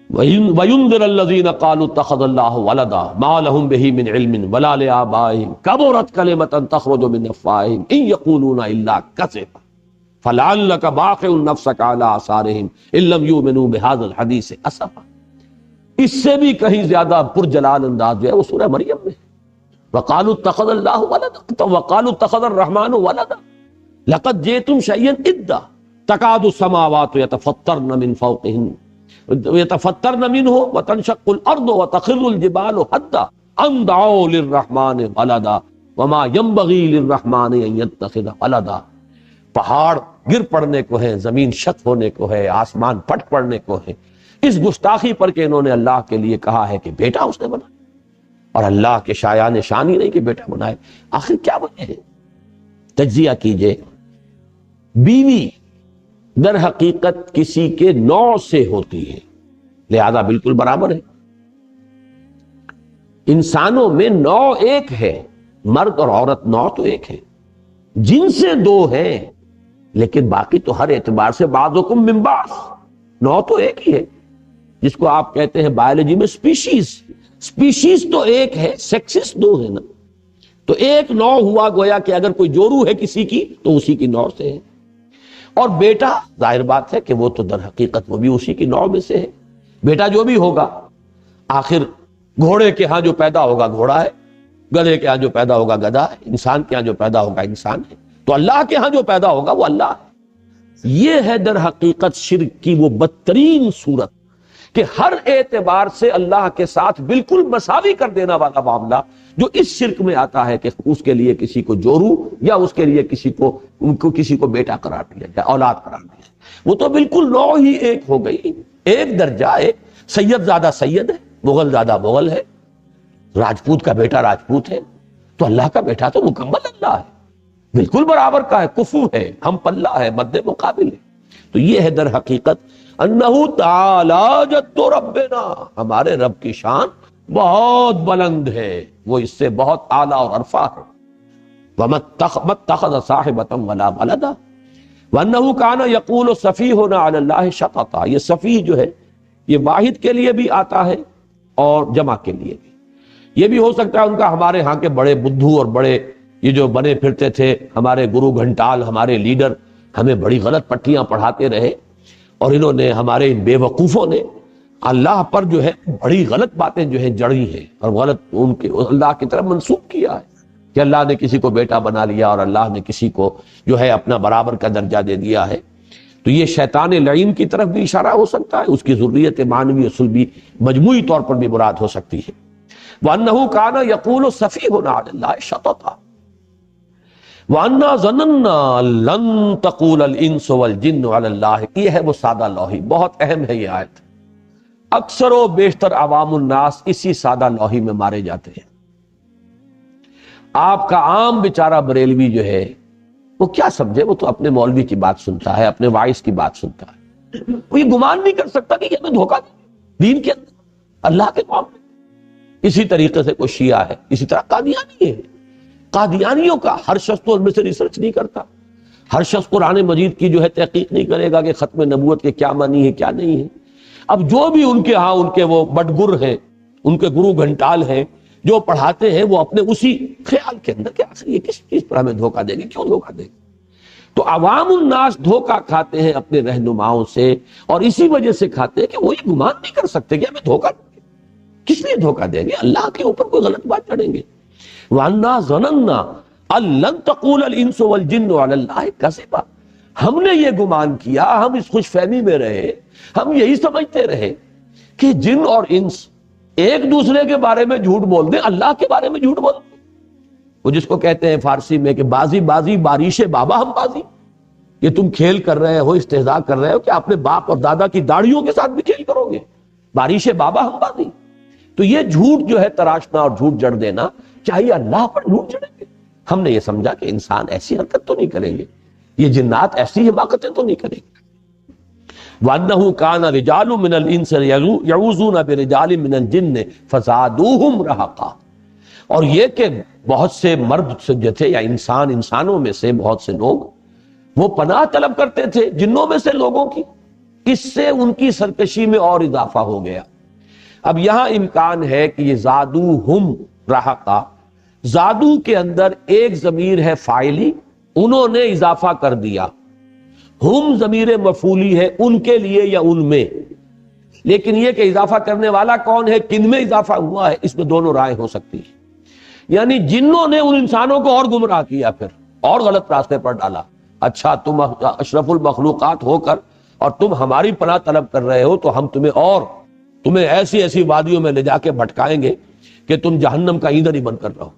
A: وَيُنذِرَ الَّذِينَ قَالُوا اتَّخَذَ اللَّهُ وَلَدًا مَا لَهُم بِهِ مِنْ عِلْمٍ وَلَا لِآبَائِهِمْ كَبُرَتْ كَلِمَةً تَخْرُجُ مِنْ أَفْوَاهِهِمْ إِنْ يَقُولُونَ إِلَّا كَذِبًا فَلَعَلَّكَ بَاخِعٌ نَفْسَكَ عَلَىٰ آثَارِهِمْ إِن لَّمْ يُؤْمِنُوا بِهَٰذَا الْحَدِيثِ أَسَفًا۔ اس سے بھی کہیں زیادہ پرجلال انداز جو ہے وہ سورہ مریم میں، وَقَالُوا اتَّخَذَ اللَّهُ وَلَدًا وَقَالُوا اتَّخَذَ الرَّحْمَٰنُ وَلَدًا لَقَدْ جِئْتُمْ شَيْئًا إِدًّا تَكَادُ السَّمَاوَاتُ يَتَفَطَّرْنَ مِنْ فَوْقِهِنَّ وَيَتَفَطَّرْنَ مِنْهُ وَتَنشَقُّ الْأَرْضُ وَتَخِرُّ الْجِبَالُ هَدًّا أَن دَعَوْا لِلرَّحْمَٰنِ وَلَدًا وَمَا يَنبَغِي لِلرَّحْمَٰنِ أَن يَتَّخِذَ وَلَدًا۔ پہاڑ گر پڑنے کو ہے، زمین شق ہونے کو ہے، آسمان پھٹ پڑنے کو ہے، اس گستاخی پر کہ انہوں نے اللہ کے لیے کہا ہے کہ بیٹا اس نے بنا۔ اور اللہ کے شایان شان ہی نہیں کہ بیٹا بنائے. آخر کیا وجہ ہے؟ تجزیہ کیجئے. بیوی در حقیقت کسی کے نوع سے ہوتی ہے، لہذا بالکل برابر ہے. انسانوں میں نوع ایک ہے، مرد اور عورت نوع تو ایک ہے، جن سے دو ہیں، لیکن باقی تو ہر اعتبار سے بعضکم من بعض، نوع تو ایک ہی ہے، جس کو آپ کہتے ہیں بایولوجی میں سپیشیز تو ایک ہے، سیکسز دو ہے نا. تو ایک نوع ہوا، گویا کہ اگر کوئی جورو ہے کسی کی تو اسی کی نوع سے ہے. اور بیٹا ظاہر بات ہے کہ وہ تو در حقیقت وہ بھی اسی کی نوع میں سے ہے. بیٹا جو بھی ہوگا، آخر گھوڑے کے ہاں جو پیدا ہوگا گھوڑا ہے، گدھے کے ہاں جو پیدا ہوگا گدھا ہے، انسان کے ہاں جو پیدا ہوگا انسان ہے. تو اللہ کے ہاں جو پیدا ہوگا وہ اللہ ہے. یہ ہے در حقیقت شرک کی وہ بدترین صورت کہ ہر اعتبار سے اللہ کے ساتھ بالکل مساوی کر دینا والا معاملہ جو اس شرک میں آتا ہے کہ اس کے لیے کسی کو جورو یا اس کے لیے کسی کو بیٹا قرار دیا جائے، اولاد قرار دیا جائے. وہ تو بالکل نوع ہی ایک ہو گئی، ایک درجہ. ایک سید زیادہ سید ہے، مغل زیادہ مغل ہے، راجپوت کا بیٹا راجپوت ہے، تو اللہ کا بیٹا تو مکمل اللہ ہے، بالکل برابر کا ہے، کفو ہے، ہم پلہ ہے، مد مقابل ہے. تو یہ ہے در حقیقت انہو تعالی جد ربنا، ہمارے رب کی شان بہت بلند ہے، وہ اس سے بہت اعلیٰ اور عرفہ ہے. وَمَتَّخَذَ صَاحِبَةً وَلَا وَلَدًا وَأَنَّهُ كَانَ يَقُولُ سَفِيهُنَا عَلَى اللَّهِ شَطَطًا. یہ سفیہ جو ہے یہ واحد کے لیے بھی آتا ہے اور جمع کے لیے بھی. یہ بھی ہو سکتا ہے ان کا ہمارے ہاں کے بڑے بدھو اور بڑے یہ جو بنے پھرتے تھے ہمارے گرو گھنٹال، ہمارے لیڈر، ہمیں بڑی غلط پٹیاں پڑھاتے رہے، اور انہوں نے ہمارے ان بے وقوفوں نے اللہ پر جو ہے بڑی غلط باتیں جو ہیں جڑی ہیں اور غلط ان کے اللہ کی طرف منسوب کیا ہے کہ اللہ نے کسی کو بیٹا بنا لیا اور اللہ نے کسی کو جو ہے اپنا برابر کا درجہ دے دیا ہے. تو یہ شیطان لعین کی طرف بھی اشارہ ہو سکتا ہے، اس کی ذریت معنوی اصل بھی مجموعی طور پر بھی مراد ہو سکتی ہے. وَأَنَّهُ كَانَ يَقُولُ سَفِيهُنَا عَلَى اللَّهِ شَطَطًا وَأَنَّا ظَنَنَّا لَن تَقُولَ الْإِنسُ وَالْجِنُّ عَلَى اللَّهِ. یہ ہے وہ سادہ لوحی، بہت اہم ہے یہ آیت. اکثر و بیشتر عوام الناس اسی سادہ لوحی میں مارے جاتے ہیں. آپ کا عام بیچارہ بریلوی جو ہے وہ کیا سمجھے، وہ تو اپنے مولوی کی بات سنتا ہے، اپنے وائس کی بات سنتا ہے. وہ یہ گمان نہیں کر سکتا کہ یہ ہمیں دھوکہ دے دین کے اندر اللہ کے معاملے. اسی طریقے سے کوئی شیعہ ہے، اسی طرح قادیانی ہے. قادیانیوں کا ہر شخص تو ان میں سے ریسرچ نہیں کرتا، ہر شخص قرآن مجید کی جو ہے تحقیق نہیں کرے گا کہ ختم نبوت کے کیا معنی ہے کیا نہیں ہے. اب جو بھی ان کے ہاں ان کے وہ بٹگر ہیں، ان کے گرو گھنٹال ہیں جو پڑھاتے ہیں، وہ اپنے اسی خیال کے اندر کہ آخر یہ کس چیز پر ہمیں دھوکہ دیں گے، کیوں دھوکہ دیں گے. تو عوام الناس دھوکہ کھاتے ہیں اپنے رہنماؤں سے، اور اسی وجہ سے کھاتے ہیں کہ وہ یہ گمان نہیں کر سکتے کہ ہمیں دھوکہ دیں گے. کس لیے دھوکہ دیں گے؟ اللہ کے اوپر کوئی غلط بات چڑھیں گے. وَأَنَّا ظَنَنَّا أَن لَن تَقُولَ الْإِنسُ وَالْجِنُّ عَلَى اللَّهِ كَذِبًا. ہم نے یہ گمان کیا، ہم اس خوش فہمی میں رہے، ہم یہی سمجھتے رہے کہ جن اور انس ایک دوسرے کے بارے میں جھوٹ بول دیں، اللہ کے بارے میں جھوٹ بول دیں. وہ جس کو کہتے ہیں فارسی میں کہ بازی بازی بارش بابا ہم بازی. یہ تم کھیل کر رہے ہو، استہزاء کر رہے ہو کہ اپنے باپ اور دادا کی داڑھیوں کے ساتھ بھی کھیل کرو گے، بارش بابا ہم بازی. تو یہ جھوٹ جو ہے تراشنا اور جھوٹ جڑ دینا، چاہیے اللہ پر جھوٹ جڑیں گے. ہم نے یہ سمجھا کہ انسان ایسی حرکت تو نہیں کریں گے، یہ جنات ایسی حماقتیں تو نہیں کریں گے. وَأَنَّهُ كَانَ رِجَالٌ مِّنَ الْإِنسِ يَعُوذُونَ بِرِجَالٍ مِّنَ الْجِنِّ فَزَادُوهُمْ رَهَقًا. اور یہ کہ بہت سے مرد جو تھے یا انسانوں میں سے بہت سے لوگ وہ پناہ طلب کرتے تھے جنوں میں سے لوگوں کی، اس سے ان کی سرکشی میں اور اضافہ ہو گیا. اب یہاں امکان ہے کہ یہ زادوہم رہقا، زادو کے اندر ایک ضمیر ہے فاعلی، انہوں نے اضافہ کر دیا. ہم ضمیر مفعولی ہے ان کے لیے یا ان میں، لیکن یہ کہ اضافہ کرنے والا کون ہے، کن میں اضافہ ہوا ہے، اس میں دونوں رائے ہو سکتی ہے. یعنی جنوں نے ان انسانوں کو اور گمراہ کیا، پھر اور غلط راستے پر ڈالا. اچھا تم اشرف المخلوقات ہو کر اور تم ہماری پناہ طلب کر رہے ہو تو ہم تمہیں ایسی وادیوں میں لے جا کے بھٹکائیں گے کہ تم جہنم کا ایندھن ہی بن کر رہو.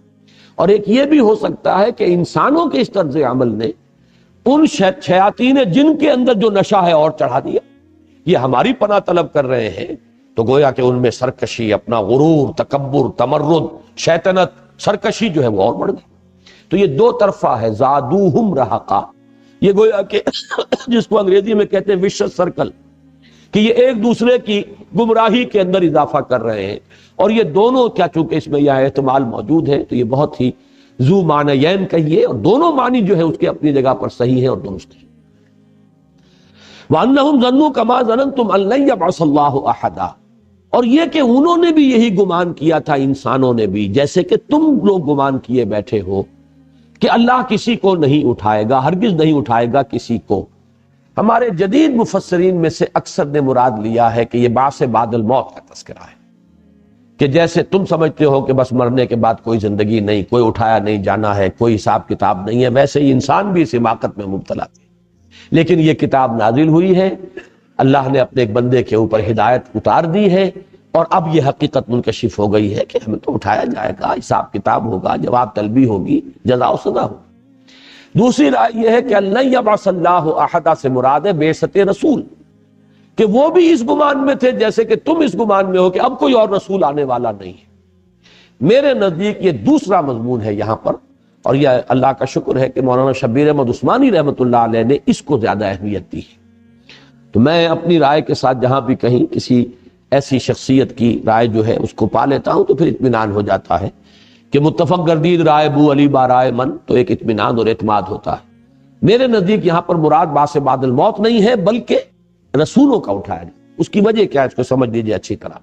A: اور ایک یہ بھی ہو سکتا ہے کہ انسانوں کے اس طرز عمل نے ان شیاطین جن کے اندر جو نشہ ہے اور چڑھا دیا. یہ ہماری پناہ طلب کر رہے ہیں تو گویا کہ ان میں سرکشی، اپنا غرور، تکبر، تمرد، شیطنت، سرکشی جو ہے وہ اور بڑھ گئی۔ تو یہ دو طرفہ ہے، زادوہم رہقا، یہ گویا کہ جس کو انگریزی میں کہتے ہیں وشس سرکل، کہ یہ ایک دوسرے کی گمراہی کے اندر اضافہ کر رہے ہیں۔ اور یہ دونوں کیا، چونکہ اس میں یہ احتمال موجود ہے تو یہ بہت ہی ذو معنیین کہیے، اور دونوں معنی جو ہے اس کے اپنی جگہ پر صحیح ہے اور درست ہے۔ وَأَنَّهُمْ ظَنُّوا كَمَا ظَنَنْتُمْ أَن لَّن يَبْعَثَ اللَّهُ أَحَدًا، اور یہ کہ انہوں نے بھی یہی گمان کیا تھا، انسانوں نے بھی، جیسے کہ تم لوگ گمان کیے بیٹھے ہو کہ اللہ کسی کو نہیں اٹھائے گا، ہرگز نہیں اٹھائے گا کسی کو۔ ہمارے جدید مفسرین میں سے اکثر نے مراد لیا ہے کہ یہ بعث بعد الموت کا تذکرہ ہے، کہ جیسے تم سمجھتے ہو کہ بس مرنے کے بعد کوئی زندگی نہیں، کوئی اٹھایا نہیں جانا ہے، کوئی حساب کتاب نہیں ہے، ویسے ہی انسان بھی اس حماقت میں مبتلا تھے۔ لیکن یہ کتاب نازل ہوئی ہے، اللہ نے اپنے ایک بندے کے اوپر ہدایت اتار دی ہے، اور اب یہ حقیقت منکشف ہو گئی ہے کہ ہمیں تو اٹھایا جائے گا، حساب کتاب ہوگا، جواب طلبی ہوگی، جزا و سزا ہوگی۔ دوسری رائے یہ ہے کہ لن یبعث اللہ احد سے مراد ہے بعثت رسول، کہ وہ بھی اس گمان میں تھے جیسے کہ تم اس گمان میں ہو کہ اب کوئی اور رسول آنے والا نہیں ہے۔ میرے نزدیک یہ دوسرا مضمون ہے یہاں پر، اور یہ اللہ کا شکر ہے کہ مولانا شبیر احمد عثمانی رحمۃ اللہ علیہ نے اس کو زیادہ اہمیت دی ہے۔ تو میں اپنی رائے کے ساتھ جہاں بھی کہیں کسی ایسی شخصیت کی رائے جو ہے اس کو پا لیتا ہوں تو پھر اطمینان ہو جاتا ہے کہ متفق گردید رائے بو علی بارائے من، تو ایک اطمینان اور اعتماد ہوتا ہے۔ میرے نزدیک یہاں پر مراد بعث بعد الموت نہیں ہے، بلکہ رسولوں کا اٹھایا جائے۔ اس کی وجہ کیا ہے اس کو سمجھ لیجیے اچھی طرح۔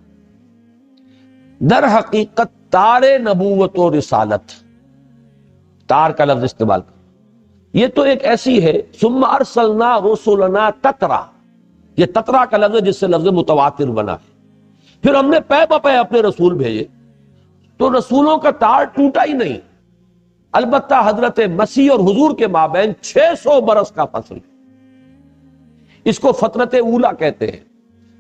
A: در حقیقت تار نبوت و رسالت، تار کا لفظ استعمال کر، یہ تو ایک ایسی ہے، ثم ارسلنا رسلنا تترا، یہ تترا کا لفظ ہے جس سے لفظ متواتر بنا ہے۔ پھر ہم نے پے بپے اپنے رسول بھیجے، تو رسولوں کا تار ٹوٹا ہی نہیں، البتہ حضرت مسیح اور حضور کے مابین 600 برس کا فاصلہ، اس کو فترت اولا کہتے ہیں۔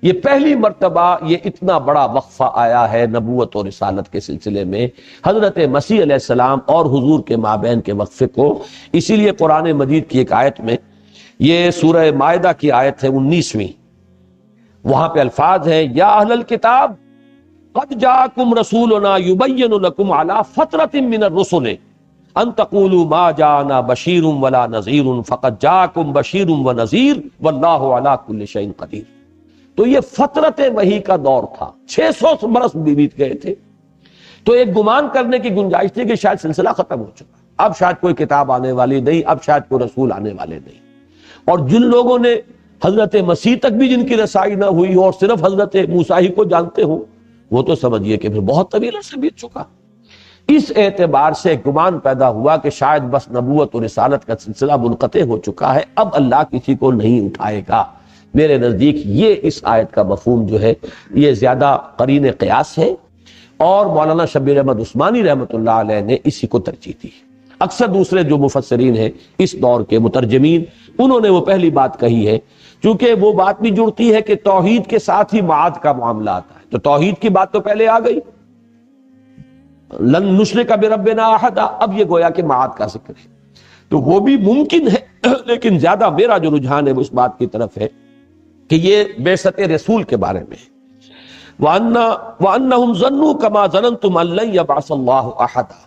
A: یہ پہلی مرتبہ یہ اتنا بڑا وقفہ آیا ہے نبوت اور رسالت کے سلسلے میں، حضرت مسیح علیہ السلام اور حضور کے مابین کے وقفے کو۔ اسی لیے قرآن مجید کی ایک آیت میں، یہ سورہ مائدہ کی آیت ہے 19ویں، وہاں پہ الفاظ ہیں یا اہل الکتاب قد جاءکم رسولنا یبین لکم علی فترۃ من الرسل ان تقولوا ما جاءنا بشیر ولا نذیر فقد جاءکم بشیر ونذیر واللہ علی کل شیء قدیر۔ تو یہ فترت وحی کا دور تھا، 600 برس بیت گئے تھے، تو ایک گمان کرنے کی گنجائش تھی کہ شاید سلسلہ ختم ہو چکا، اب شاید کوئی کتاب آنے والی نہیں، اب شاید کوئی رسول آنے والے نہیں۔ اور جن لوگوں نے حضرت مسیح تک بھی جن کی رسائی نہ ہوئی ہو اور صرف حضرت موسیٰ ہی کو جانتے ہوں، وہ تو سمجھیے کہ پھر بہت طویل عرصہ بیت چکا۔ اس اعتبار سے گمان پیدا ہوا کہ شاید بس نبوت و رسالت کا سلسلہ منقطع ہو چکا ہے، اب اللہ کسی کو نہیں اٹھائے گا۔ میرے نزدیک یہ اس آیت کا مفہوم جو ہے یہ زیادہ قرین قیاس ہے، اور مولانا شبیر احمد عثمانی رحمۃ اللہ علیہ نے اسی کو ترجیح دی۔ اکثر دوسرے جو مفسرین ہیں اس دور کے مترجمین، انہوں نے وہ پہلی بات کہی ہے، چونکہ وہ بات بھی جڑتی ہے کہ توحید کے ساتھ ہی معاد کا معاملہ آتا ہے، تو توحید کی بات تو پہلے آ گئی، لن نشرک بربنا احدا، اب یہ گویا کہ معاد کا ذکر ہے، تو وہ بھی ممکن ہے، لیکن زیادہ میرا جو رجحان ہے وہ اس بات کی طرف ہے کہ یہ بعثت رسول کے بارے میں۔ وَأَنَّهُمْ ظَنُّوا كَمَا ظَنَنْتُمْ أَن لَّن يَبْعَثَ اللَّهُ أَحَدًا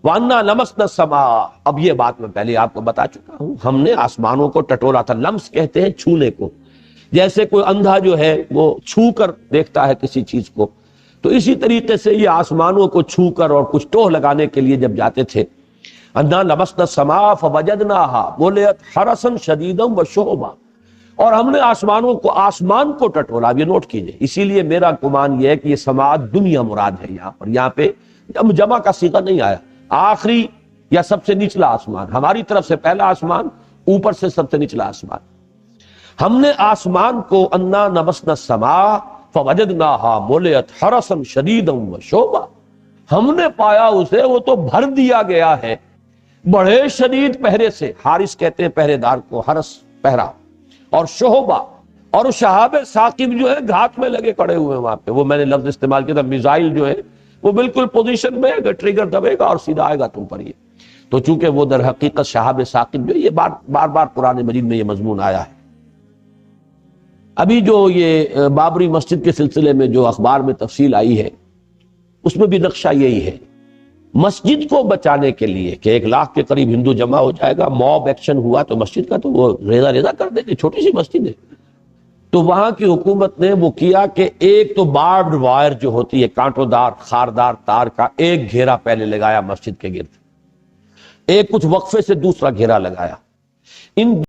A: وَأَنَّا لَمَسْنَا السَّمَاءَ، اب یہ بات میں پہلے آپ کو بتا چکا ہوں، ہم نے آسمانوں کو ٹٹولا تھا۔ لمس کہتے ہیں چھونے کو، جیسے کوئی اندھا جو ہے وہ چھو کر دیکھتا ہے کسی چیز کو، تو اسی طریقے سے یہ آسمانوں کو چھو کر اور کچھ ٹوہ لگانے کے لیے جب جاتے تھے، اَنَّا لَمَسْنَا السَّمَاءَ فَوَجَدْنَاهَا مُلِئَتْ حَرَسًا شَدِيدًا وَشُهُبًا، اور ہم نے آسمان کو ٹٹولا۔ یہ نوٹ کیجئے، اسی لیے میرا گمان یہ ہے کہ یہ سماعت دنیا مراد ہے یہاں پہ جمع کا صیغہ نہیں آیا، آخری یا سب سے نچلا آسمان، ہماری طرف سے پہلا آسمان، اوپر سے سب سے نچلا آسمان۔ ہم نے آسمان کو انا نمسنا السماء فوجدناها ملئت حرسا شدیدا وشوبا، ہم نے پایا اسے وہ تو بھر دیا گیا ہے بڑے شدید پہرے سے، حارس کہتے ہیں پہرے دار کو، حرس پہرا، اور شہبا، اور شہاب ثاقب جو ہے گھات میں لگے کڑے ہوئے وہاں پہ، وہ میں نے لفظ استعمال کیا تھا، میزائل جو ہے وہ بالکل پوزیشن میں اگر ٹریگر دبے گا اور سیدھا آئے گا تم پر یہ۔ تو چونکہ وہ در حقیقت شہاب ثاقب جو یہ بار بار قرآن مجید میں یہ مضمون آیا ہے۔ ابھی جو یہ بابری مسجد کے سلسلے میں جو اخبار میں تفصیل آئی ہے اس میں بھی نقشہ یہی ہے، مسجد کو بچانے کے لیے کہ 1 لاکھ کے قریب ہندو جمع ہو جائے گا، موب ایکشن ہوا تو مسجد کا تو وہ ریزہ کر دیں گے، چھوٹی سی مسجد ہے۔ تو وہاں کی حکومت نے وہ کیا کہ ایک تو باربڈ وائر جو ہوتی ہے کانٹوں دار خاردار تار کا ایک گھیرا پہلے لگایا مسجد کے گرد، ایک کچھ وقفے سے دوسرا گھیرا لگایا، ان